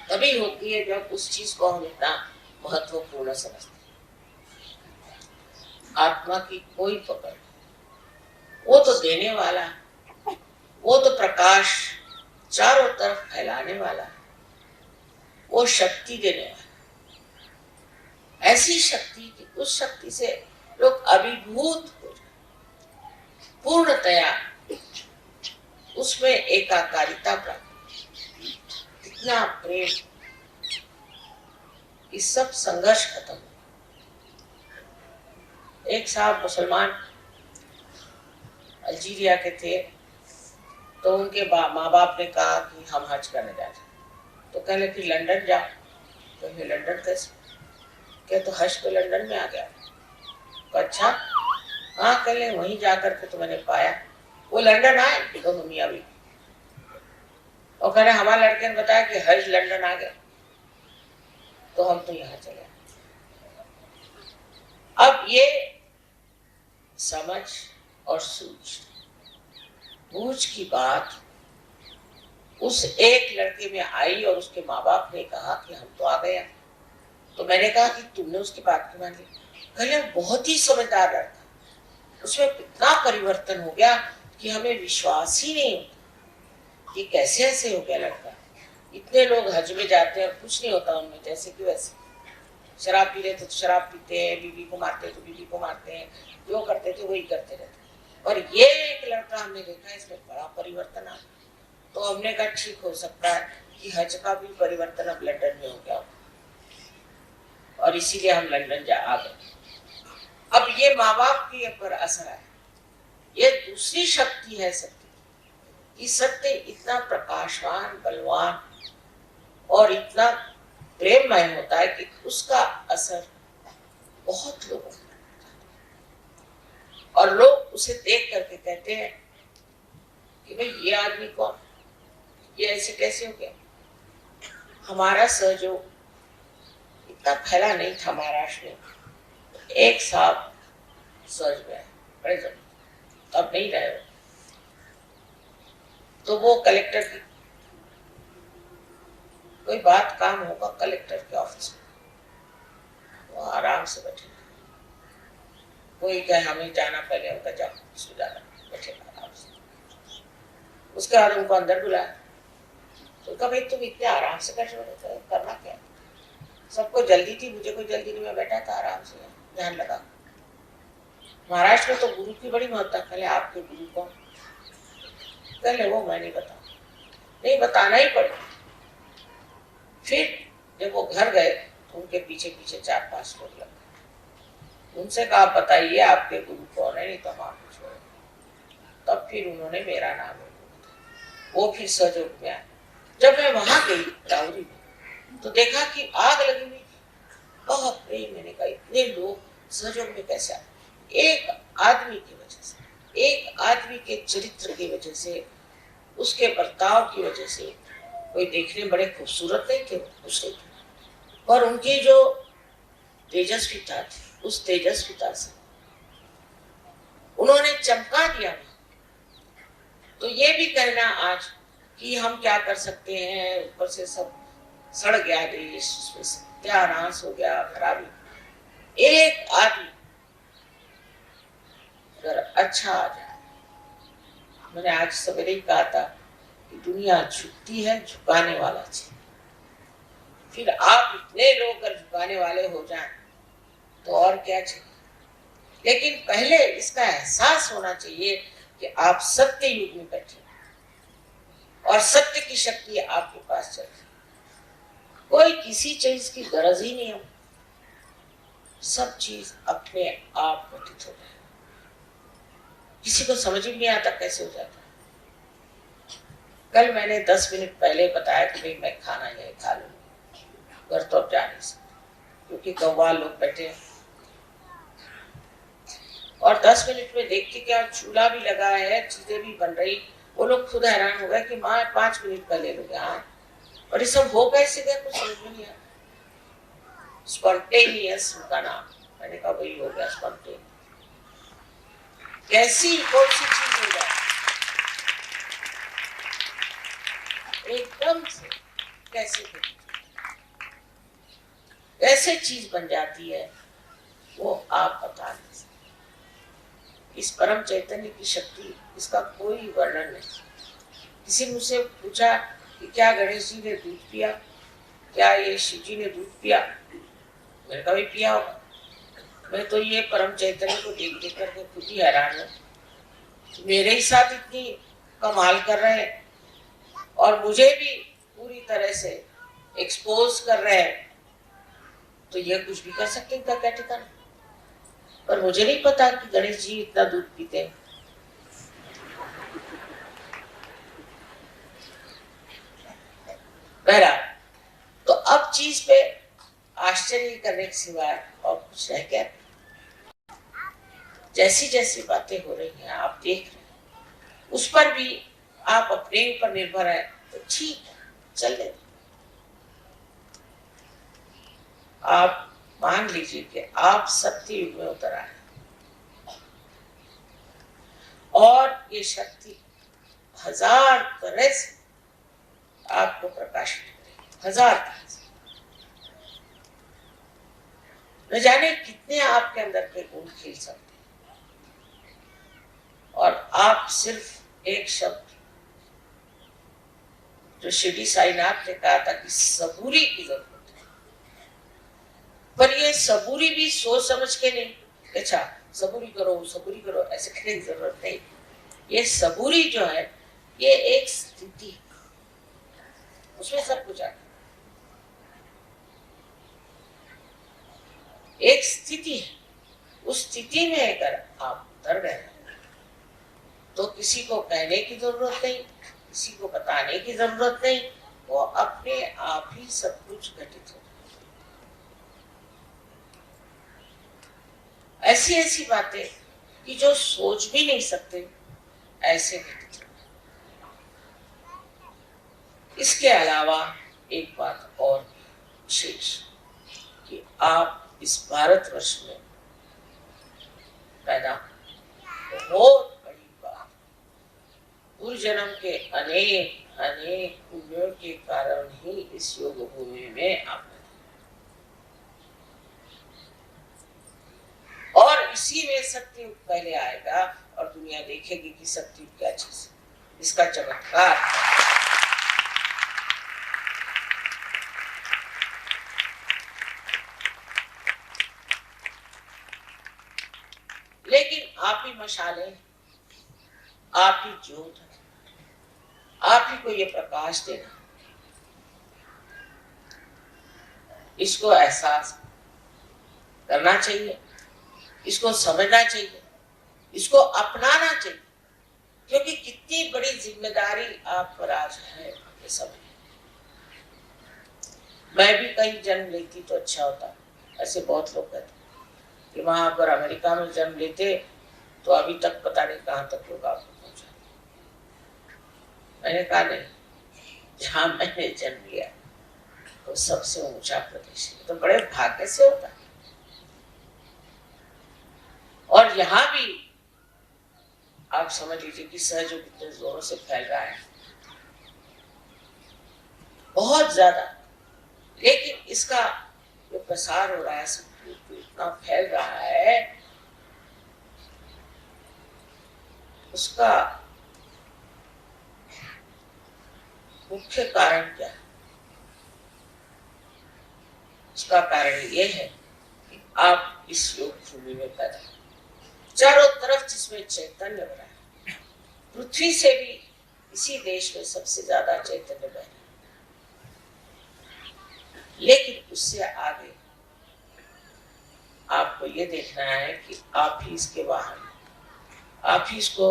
तभी होती है जब उस चीज को हम इतना महत्वपूर्ण समझते हैं। आत्मा की कोई पकड़, वो तो देने वाला है, वो तो प्रकाश चारों तरफ फैलाने वाला है, वो शक्ति देने वाला है। ऐसी शक्ति कि उस शक्ति से लोग अभिभूत हो जाए, पूर्णतया उसमें एकाकारिता प्राप्त, इतना प्रेम, इस सब संघर्ष खत्म। एक साहब मुसलमान अल्जीरिया के थे, तो उनके माँ बाप ने कहा कि हम हज करने जा रहे, तो कहले कि लंदन जाओ। तो मैं लंदन कैसे? क्या तो हज तो लंदन में आ गया। तो अच्छा, हाँ कहले वहीं जाकर के तो मैंने पाया। वो लंदन आए दोनों मियाँ बीवी, और कहने हमारे लड़के ने बताया कि हज लंदन आ गया, तो हम तो यहाँ चले आए। अब ये समझ और बूझ की बात उस एक लड़के में आई, और उसके माँ बाप ने कहा कि हम तो आ गए। तो मैंने कहा कि तुमने उसकी बात क्यों मान ली? कहले बहुत ही समझदार लड़का, उसमें इतना परिवर्तन हो गया कि हमें विश्वास ही नहीं होता कि कैसे ऐसे हो गया लड़का। इतने लोग हज में जाते हैं और कुछ नहीं होता उनमें, जैसे कि वैसे। शराब पी रहे थे तो शराब पीते हैं, बीवी को मारते तो बीवी को मारते हैं, जो करते थे वही करते रहते। और ये एक लड़का हमने देखा, इसमें बड़ा परिवर्तन आ। तो हमने कहा ठीक हो सकता है कि हज का भी परिवर्तन अब लंदन में हो गया, और इसीलिए हम लंदन आ गए। अब ये माँ बाप के ऊपर असर है। ये दूसरी शक्ति है सत्य की। सत्य इतना प्रकाशवान, बलवान और इतना प्रेममय होता है कि उसका असर बहुत लोगों को, और लोग उसे देख करके कहते हैं कि भाई ये आदमी कौन, ये ऐसे कैसे हो गया। हमारा सहयोग इतना फैला नहीं था महाराष्ट्र में। एक साहब सहज गए बड़े जब, अब नहीं रहे हो। तो वो कलेक्टर की कोई बात काम होगा कलेक्टर के ऑफिस में, वो आराम से बैठे, कोई कहे हमें जाना, पहले उनका जाओ सो जाना, बैठे आराम से। उसके बाद उनको अंदर बुलाया, तो कहा भाई तुम इतने आराम से बैठे हो, करना क्या? सबको जल्दी थी, मुझे कोई जल्दी नहीं, मैं बैठा था आराम से, ध्यान लगा। महाराष्ट्र में तो गुरु की बड़ी महत्ता। पहले आपके गुरु कौन? पहले वो मैं नहीं बता, नहीं बताना ही पड़ा। फिर जब वो घर गए तो उनके पीछे पीछे 4-5 लोग लग गए। उनसे कहा बताइए आपके गुरु कौन है, नहीं तो हम आपको छोड़े। तब फिर उन्होंने मेरा नाम वो फिर सहयोग में आया। जब मैं वहां गई रावरी में, तो देखा कि आग लगी हुई थी। बहुत प्रेम, मैंने कहा इतने लोग सहयोग में कैसे आए? एक आदमी की वजह से, एक आदमी के चरित्र की वजह से, उसके बर्ताव की वजह से। कोई देखने में बड़े खूबसूरत नहीं थे उससे, पर उनकी जो तेजस्विता थी, उस तेजस्विता से उन्होंने चमका दिया। तो ये भी कहना आज कि हम क्या कर सकते हैं, ऊपर से सब सड़ गया देश, उसमें सत्यानाश हो गया, खराबी। एक आदमी अगर अच्छा आ जाए, मैंने आज सवेरे ही कहा था कि दुनिया झुकती है, झुकाने वाला चाहिए। फिर आप इतने लोग अगर झुकाने वाले हो जाएं तो और क्या चाहिए। लेकिन पहले इसका एहसास होना चाहिए कि आप सत्य युग में बैठे और सत्य की शक्ति आपके पास चल। कोई किसी चीज की गरज ही नहीं है, सब चीज अपने आप घटित हो जाए। किसी को समझ ही नहीं आता कैसे हो जाता। कल मैंने 10 मिनट पहले बताया कि भाई मैं खाना यही खा लूंगी, घर तो अब जा नहीं सकते क्योंकि कव्वाल लोग बैठे हैं। और 10 मिनट में देख के क्या चूल्हा भी लगा है, चीजें भी बन रही। वो लोग खुद हैरान हो गए कि माँ 5 मिनट पहले लोग यहाँ, और ये सब हो कैसे गया, कुछ समझ में नहीं आया। स्पॉन्टेनियस उनका नाम, मैंने कहा वही हो गया स्पॉन्टेनियस। कैसी कौन सी चीज हो जाए एकदम से, कैसे चीज बन जाती है वो आप बता नहीं सकते। इस परम चैतन्य की शक्ति, इसका कोई वर्णन नहीं। किसी ने मुझसे पूछा कि क्या गणेश जी ने दूध पिया, क्या ये शिव जी ने दूध पिया? मैंने कहा भी पिया होगा। मैं तो ये परम चैतन्य को देख देख करके खुद ही हैरान हूँ। मेरे ही साथ इतनी कमाल कर रहे हैं और मुझे भी पूरी तरह से एक्सपोज कर रहे हैं, तो ये कुछ भी कर सकते हैं क्या ठिकाना। पर मुझे नहीं पता कि गणेश जी इतना दूध पीते हैं। बहरहाल, तो अब चीज पे आश्चर्य करने के सिवाय और कुछ रह गया। जैसी जैसी बातें हो रही हैं आप देख रहे हैं, उस पर भी आप अपने ऊपर निर्भर है तो ठीक है, चल ले। आप मान लीजिए कि आप सत्य युग में उतर आए और ये शक्ति 1000 तरह से आपको प्रकाशित करेगी, 1000 तरह से। न जाने कितने आपके अंदर के गुण खिल सकते हैं और आप सिर्फ एक शब्द जो शिरडी साईनाथ ने कहा था कि सबूरी की जरूरत है, पर ये सबूरी भी सोच समझ के नहीं, अच्छा सबूरी करो ऐसे कहने की जरूरत नहीं। ये सबूरी जो है ये एक स्थिति है, उसमें सब कुछ आता, एक स्थिति है। उस स्थिति में अगर आप उतर गए तो किसी को कहने की जरूरत नहीं, किसी को बताने की जरूरत नहीं, वो अपने आप ही सब कुछ घटित हो। ऐसी ऐसी बातें कि जो सोच भी नहीं सकते ऐसे घटित हो। इसके अलावा एक बात और विशेष कि आप इस भारतवर्ष में पैदा, बहुत बड़ी बात, पूर्व जन्म के अनेक अनेक पुण्यों के कारण ही इस योग भूमि में आप, और इसी में सत्युग पहले आएगा और दुनिया देखेगी कि सत्युग क्या चीज है, इसका चमत्कार। लेकिन आप ही मशाले, आप ही ज्योत, आप ही को ये प्रकाश देना, इसको एहसास करना चाहिए, इसको समझना चाहिए, इसको अपनाना चाहिए, क्योंकि कितनी बड़ी जिम्मेदारी आप पर आज है ये सब। मैं भी कहीं जन्म लेती तो अच्छा होता, ऐसे बहुत लोग कहते कि वहां पर अमेरिका में जन्म लेते तो अभी तक पता नहीं कहां तक लोग आपको पहुंचा। मैंने कहा नहीं, जहां मैंने जन्म लिया वो सबसे ऊंचा प्रदेश है, तो बड़े भाग्य से होता है। और यहाँ भी आप समझ लीजिए कि सहयोग कितने जोरों से फैल रहा है, बहुत ज्यादा। लेकिन इसका जो प्रसार हो रहा है इतना फैल रहा है, उसका मुख्य कारण क्या है? उसका कारण ये है कि आप इस योग भूमि में पैदा, चारों तरफ जिसमें चैतन्य भरा है, पृथ्वी से भी इसी देश में सबसे ज्यादा चैतन्य बह रहा है, लेकिन उससे आगे आपको ये देखना है कि आप ही इसके वाहन, आप ही इसको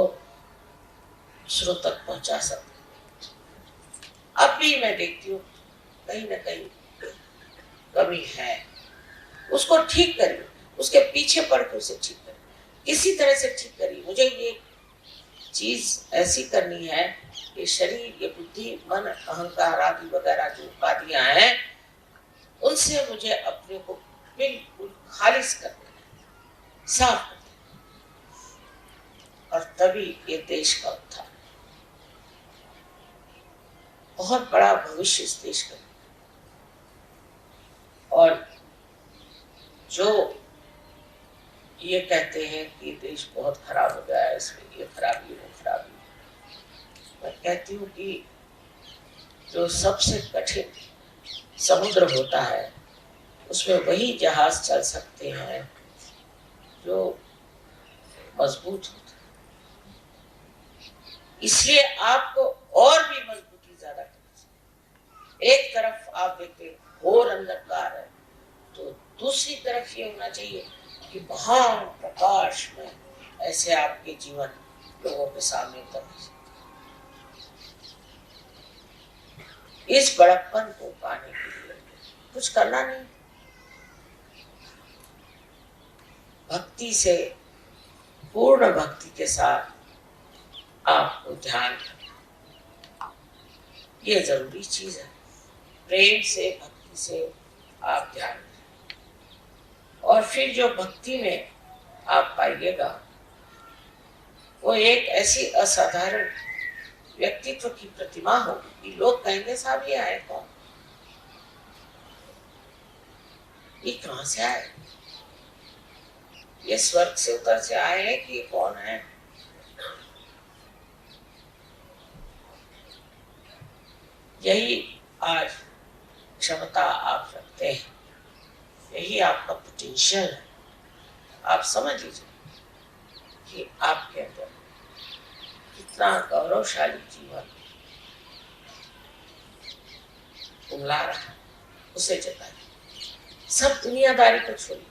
दूसरों तक पहुंचा सकते। अब भी मैं देखती हूँ कहीं ना कहीं कमी है, उसको ठीक करिए, उसके पीछे पड़ के उसे ठीक करिए, किसी तरह से ठीक करिए। मुझे ये चीज ऐसी करनी है कि शरीर, ये बुद्धि, मन, अहंकार आदि वगैरह जो उपाधियां हैं, उनसे मुझे अपने को बिल्कुल खालिज कर देना, साफ कर देना, और तभी ये देश का उत्थान, बहुत बड़ा भविष्य इस देश का। और जो ये कहते हैं कि देश बहुत खराब हो गया है, इसमें ये खराबी वो खराबी। मैं कहती हूँ कि जो सबसे कठिन समुद्र होता है उसमें वही जहाज चल सकते हैं जो मजबूत होते हैं। इसलिए आपको और भी मजबूती ज्यादा करनी चाहिए। एक तरफ आप देखते घोर अंधकार है तो दूसरी तरफ ये होना चाहिए कि महान प्रकाश में ऐसे आपके जीवन लोगों के सामने उतर। इस बड़प्पन को पाने के लिए कुछ करना नहीं, भक्ति से, पूर्ण भक्ति के साथ आपको ध्यान करना, ये जरूरी चीज है। प्रेम से, भक्ति से आप ध्यान करें और फिर जो भक्ति में आप पाइएगा वो एक ऐसी असाधारण व्यक्तित्व की प्रतिमा होगी कि लोग कहेंगे साहब ये आए कौन, ये कहां से आए, ये स्वर्ग से उतर से आए हैं कि ये कौन है। यही आज क्षमता आप रखते हैं, यही आपका पोटेंशियल है। आप समझ लीजिए कि आपके अंदर कितना गौरवशाली जीवन उमला रहा है, उसे जताइए। सब दुनियादारी को छोड़िए,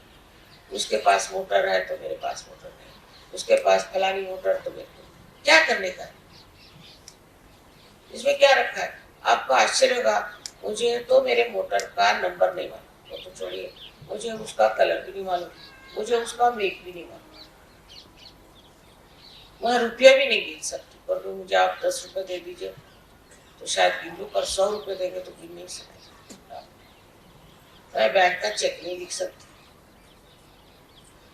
उसके पास मोटर है तो मेरे पास मोटर नहीं, उसके पास फलानी मोटर तो मेरे को क्या करने का है, इसमें क्या रखा है। आपको आश्चर्य होगा, मुझे तो मेरे मोटर का नंबर नहीं मालूम, वो तो छोड़िए, मुझे उसका कलर भी नहीं मालूम, मुझे उसका मेक भी नहीं मालूम, वह रुपया भी नहीं गिन सकती। पर मुझे आप 10 रुपए दे दीजिए तो शायद गिन लूं, पर 100 रुपए देंगे तो गिन नहीं सकती। मैं बैंक का चेक नहीं लिख सकती,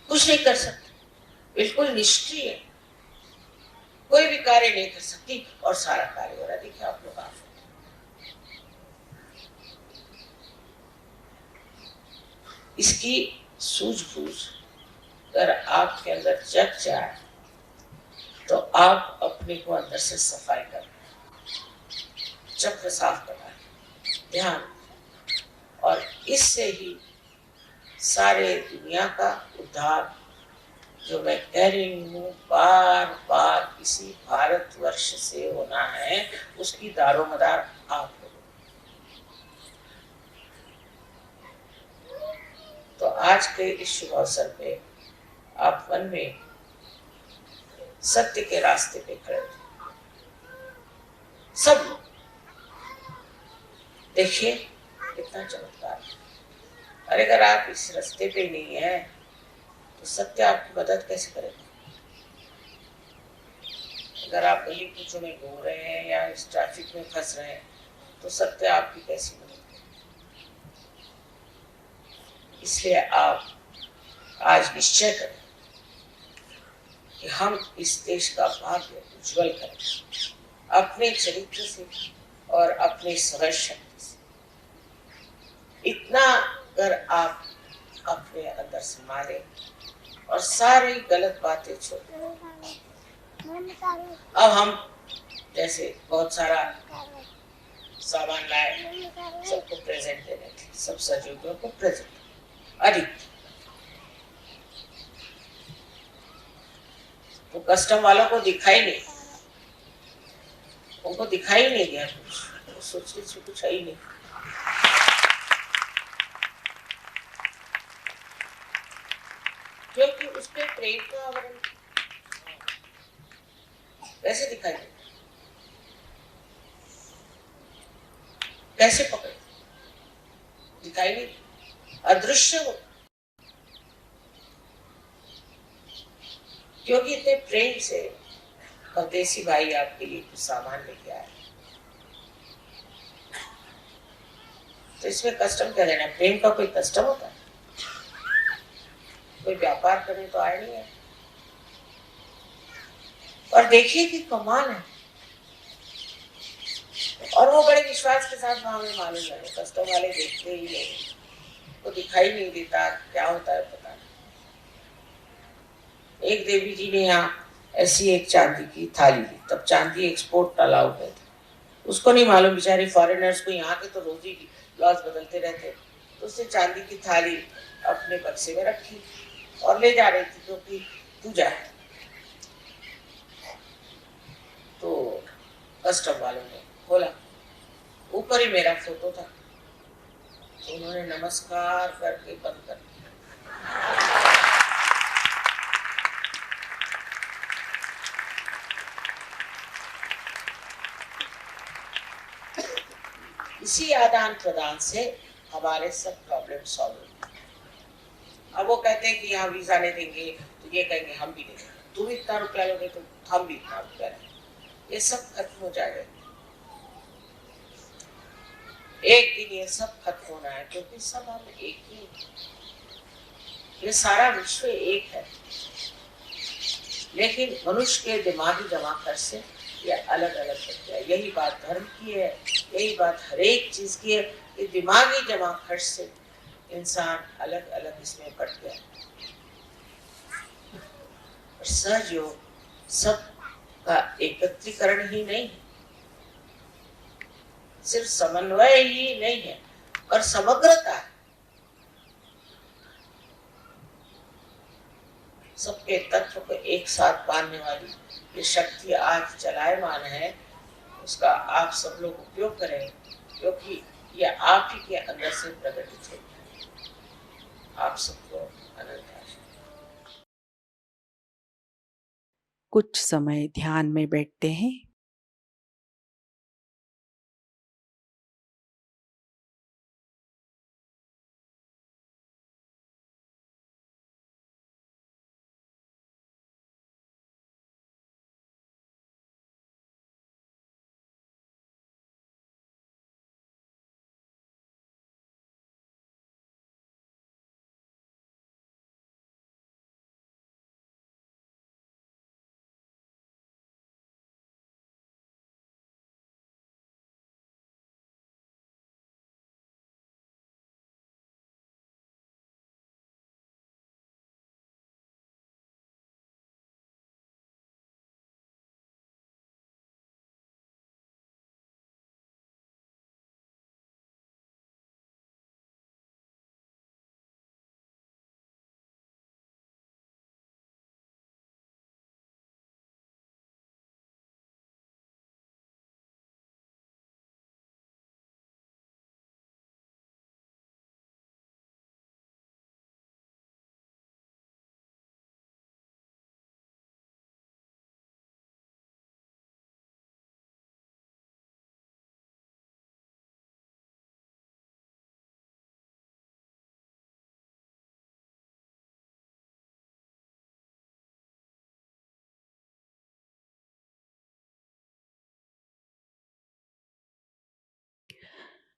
कुछ नहीं कर सकती, बिल्कुल निष्क्रिय, कोई भी कार्य नहीं कर सकती और सारा कार्य हो रहा है। देखिए आप लोग, आप इसकी सूझबूझ अगर आपके अंदर जग जाए तो आप अपने को अंदर से सफाई कर, चक्र साफ करना, ध्यान, और इससे ही सारे दुनिया का उद्धार, जो मैं कह रही हूँ बार बार किसी भारतवर्ष से होना है, उसकी दारोमदार आप हो। तो आज के इस शुभ अवसर पे आप मन में सत्य के रास्ते पे खड़े सब लोग देखिए कितना चमत्कार। अरे अगर आप इस रास्ते पे नहीं है तो सत्य आपकी मदद कैसे करेगा। अगर आप गली कूचों में घूम रहे हैं या इस ट्रैफिक में फंस रहे हैं तो सत्य आपकी कैसी मदद करेगा। इसलिए आप आज निश्चय करें कि हम इस देश का भाग्य उज्जवल करें अपने चरित्र से और अपने सहज शक्ति से। इतना अगर आप अपने अंदर संभाले और सारी गलत बातें छोड़, अब हम जैसे बहुत सारा सामान लाए, सबको प्रेजेंट देने थे, सब सहयोगियों को प्रेजेंट अधिक, तो कस्टम वालों को दिखाई नहीं, उनको दिखाई नहीं दिया कुछ, वो सोचते कुछ है ही नहीं। क्योंकि उसके प्रेम का आवरण कैसे दिखाई दे, कैसे पकड़े, दिखाई नहीं, अदृश्य हो। क्योंकि इतने प्रेम से परदेसी भाई आपके लिए कुछ सामान लेके आए, तो इसमें कस्टम क्या लेना। प्रेम का कोई कस्टम होता है, कोई व्यापार करने तो आया नहीं है। और देखिए कि कमाल है, और वो बड़े विश्वास के साथ हमें मालूम है, कस्टम वाले देखते ही नहीं, तो दिखाई नहीं देता क्या होता है पता नहीं। एक देवी जी ने यहाँ ऐसी एक चांदी की थाली ली, तब चांदी एक्सपोर्ट अलाउड है, उसको नहीं मालूम, बेचारे फॉरेनर्स को, यहाँ के तो रोज ही लॉज बदलते रहते, तो उसने चांदी की थाली अपने बक्से में रखी और ले जा रही थी क्योंकि पूजा है। तो कस्टम वालों ने खोला, ऊपर ही मेरा फोटो था, तो उन्होंने नमस्कार करके बंद कर दिया। इसी आदान प्रदान से हमारे सब प्रॉब्लम सॉल्व होते हैं। अब वो कहते हैं कि यहाँ वीजा नहीं देंगे, तो ये कहेंगे हम भी देंगे, तुम इतना रुपया लोगे तो हम भी इतना रुपया लेंगे। ये सब खत्म हो जाएगा, एक दिन ये सब खत्म होना है, क्योंकि सब हम एक ही, ये सारा विश्व एक है, लेकिन मनुष्य के दिमागी जमा खर्च से ये अलग अलग बन गया। यही बात धर्म की है, यही बात हर एक चीज की है कि दिमागी जमा खर्च से इंसान अलग अलग इसमें बट गया। और सहज योग सब का एकत्रीकरण ही नहीं है, सिर्फ समन्वय ही नहीं है, और समग्रता है। सबके तत्व को एक साथ बांधने वाली ये शक्ति आज चलायमान है, उसका आप सब लोग उपयोग करें, क्योंकि ये आप ही के अंदर से प्रकटित होता है। आप सबको अनंत आशीर्वाद। कुछ समय ध्यान में बैठते हैं।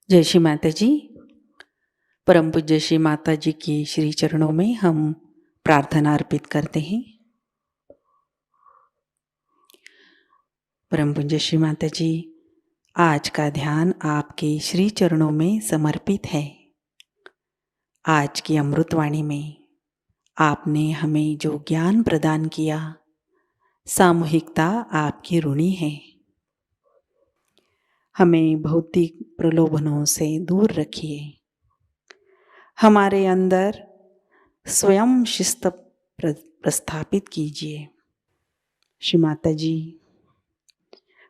जय श्री माता जी। परम पूज्य श्री माता जी की श्री चरणों में हम प्रार्थना अर्पित करते हैं। परम पूज्य श्री माता जी, आज का ध्यान आपके श्री चरणों में समर्पित है। आज की अमृतवाणी में आपने हमें जो ज्ञान प्रदान किया, सामूहिकता आपकी ऋणी है। हमें भौतिक प्रलोभनों से दूर रखिए। हमारे अंदर स्वयं शिस्त प्रस्थापित कीजिए। श्री माता जी,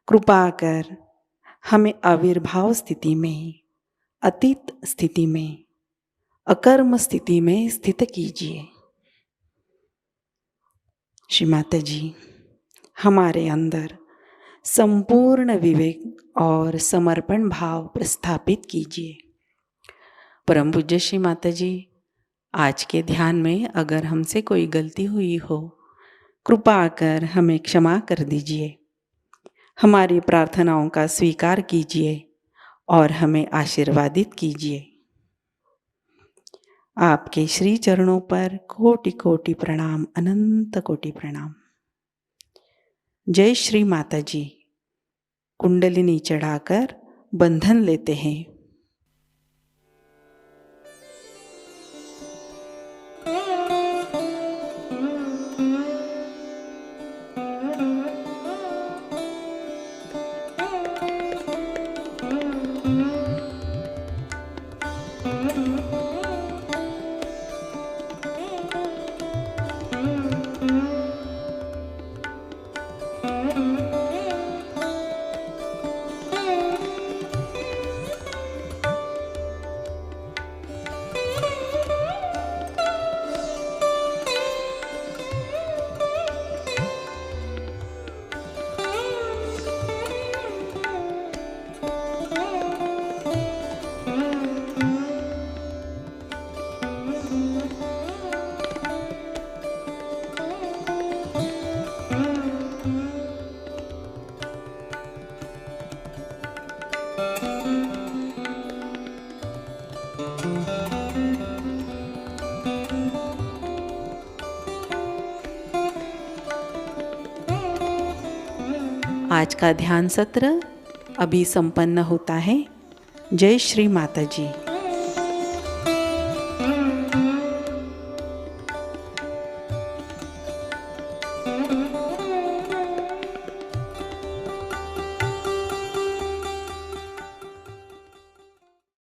कृपा कर हमें आविर्भाव स्थिति में, अतीत स्थिति में, अकर्म स्थिति में स्थित कीजिए। श्री माता जी, हमारे अंदर संपूर्ण विवेक और समर्पण भाव प्रस्थापित कीजिए। परम पूज्य श्री माता जी, आज के ध्यान में अगर हमसे कोई गलती हुई हो, कृपा कर हमें क्षमा कर दीजिए। हमारी प्रार्थनाओं का स्वीकार कीजिए और हमें आशीर्वादित कीजिए। आपके श्री चरणों पर कोटि कोटि प्रणाम, अनंत कोटि प्रणाम। जय श्री माता जी। कुंडलिनी चढ़ाकर बंधन लेते हैं। आज का ध्यान सत्र अभी संपन्न होता है। जय श्री माता जी।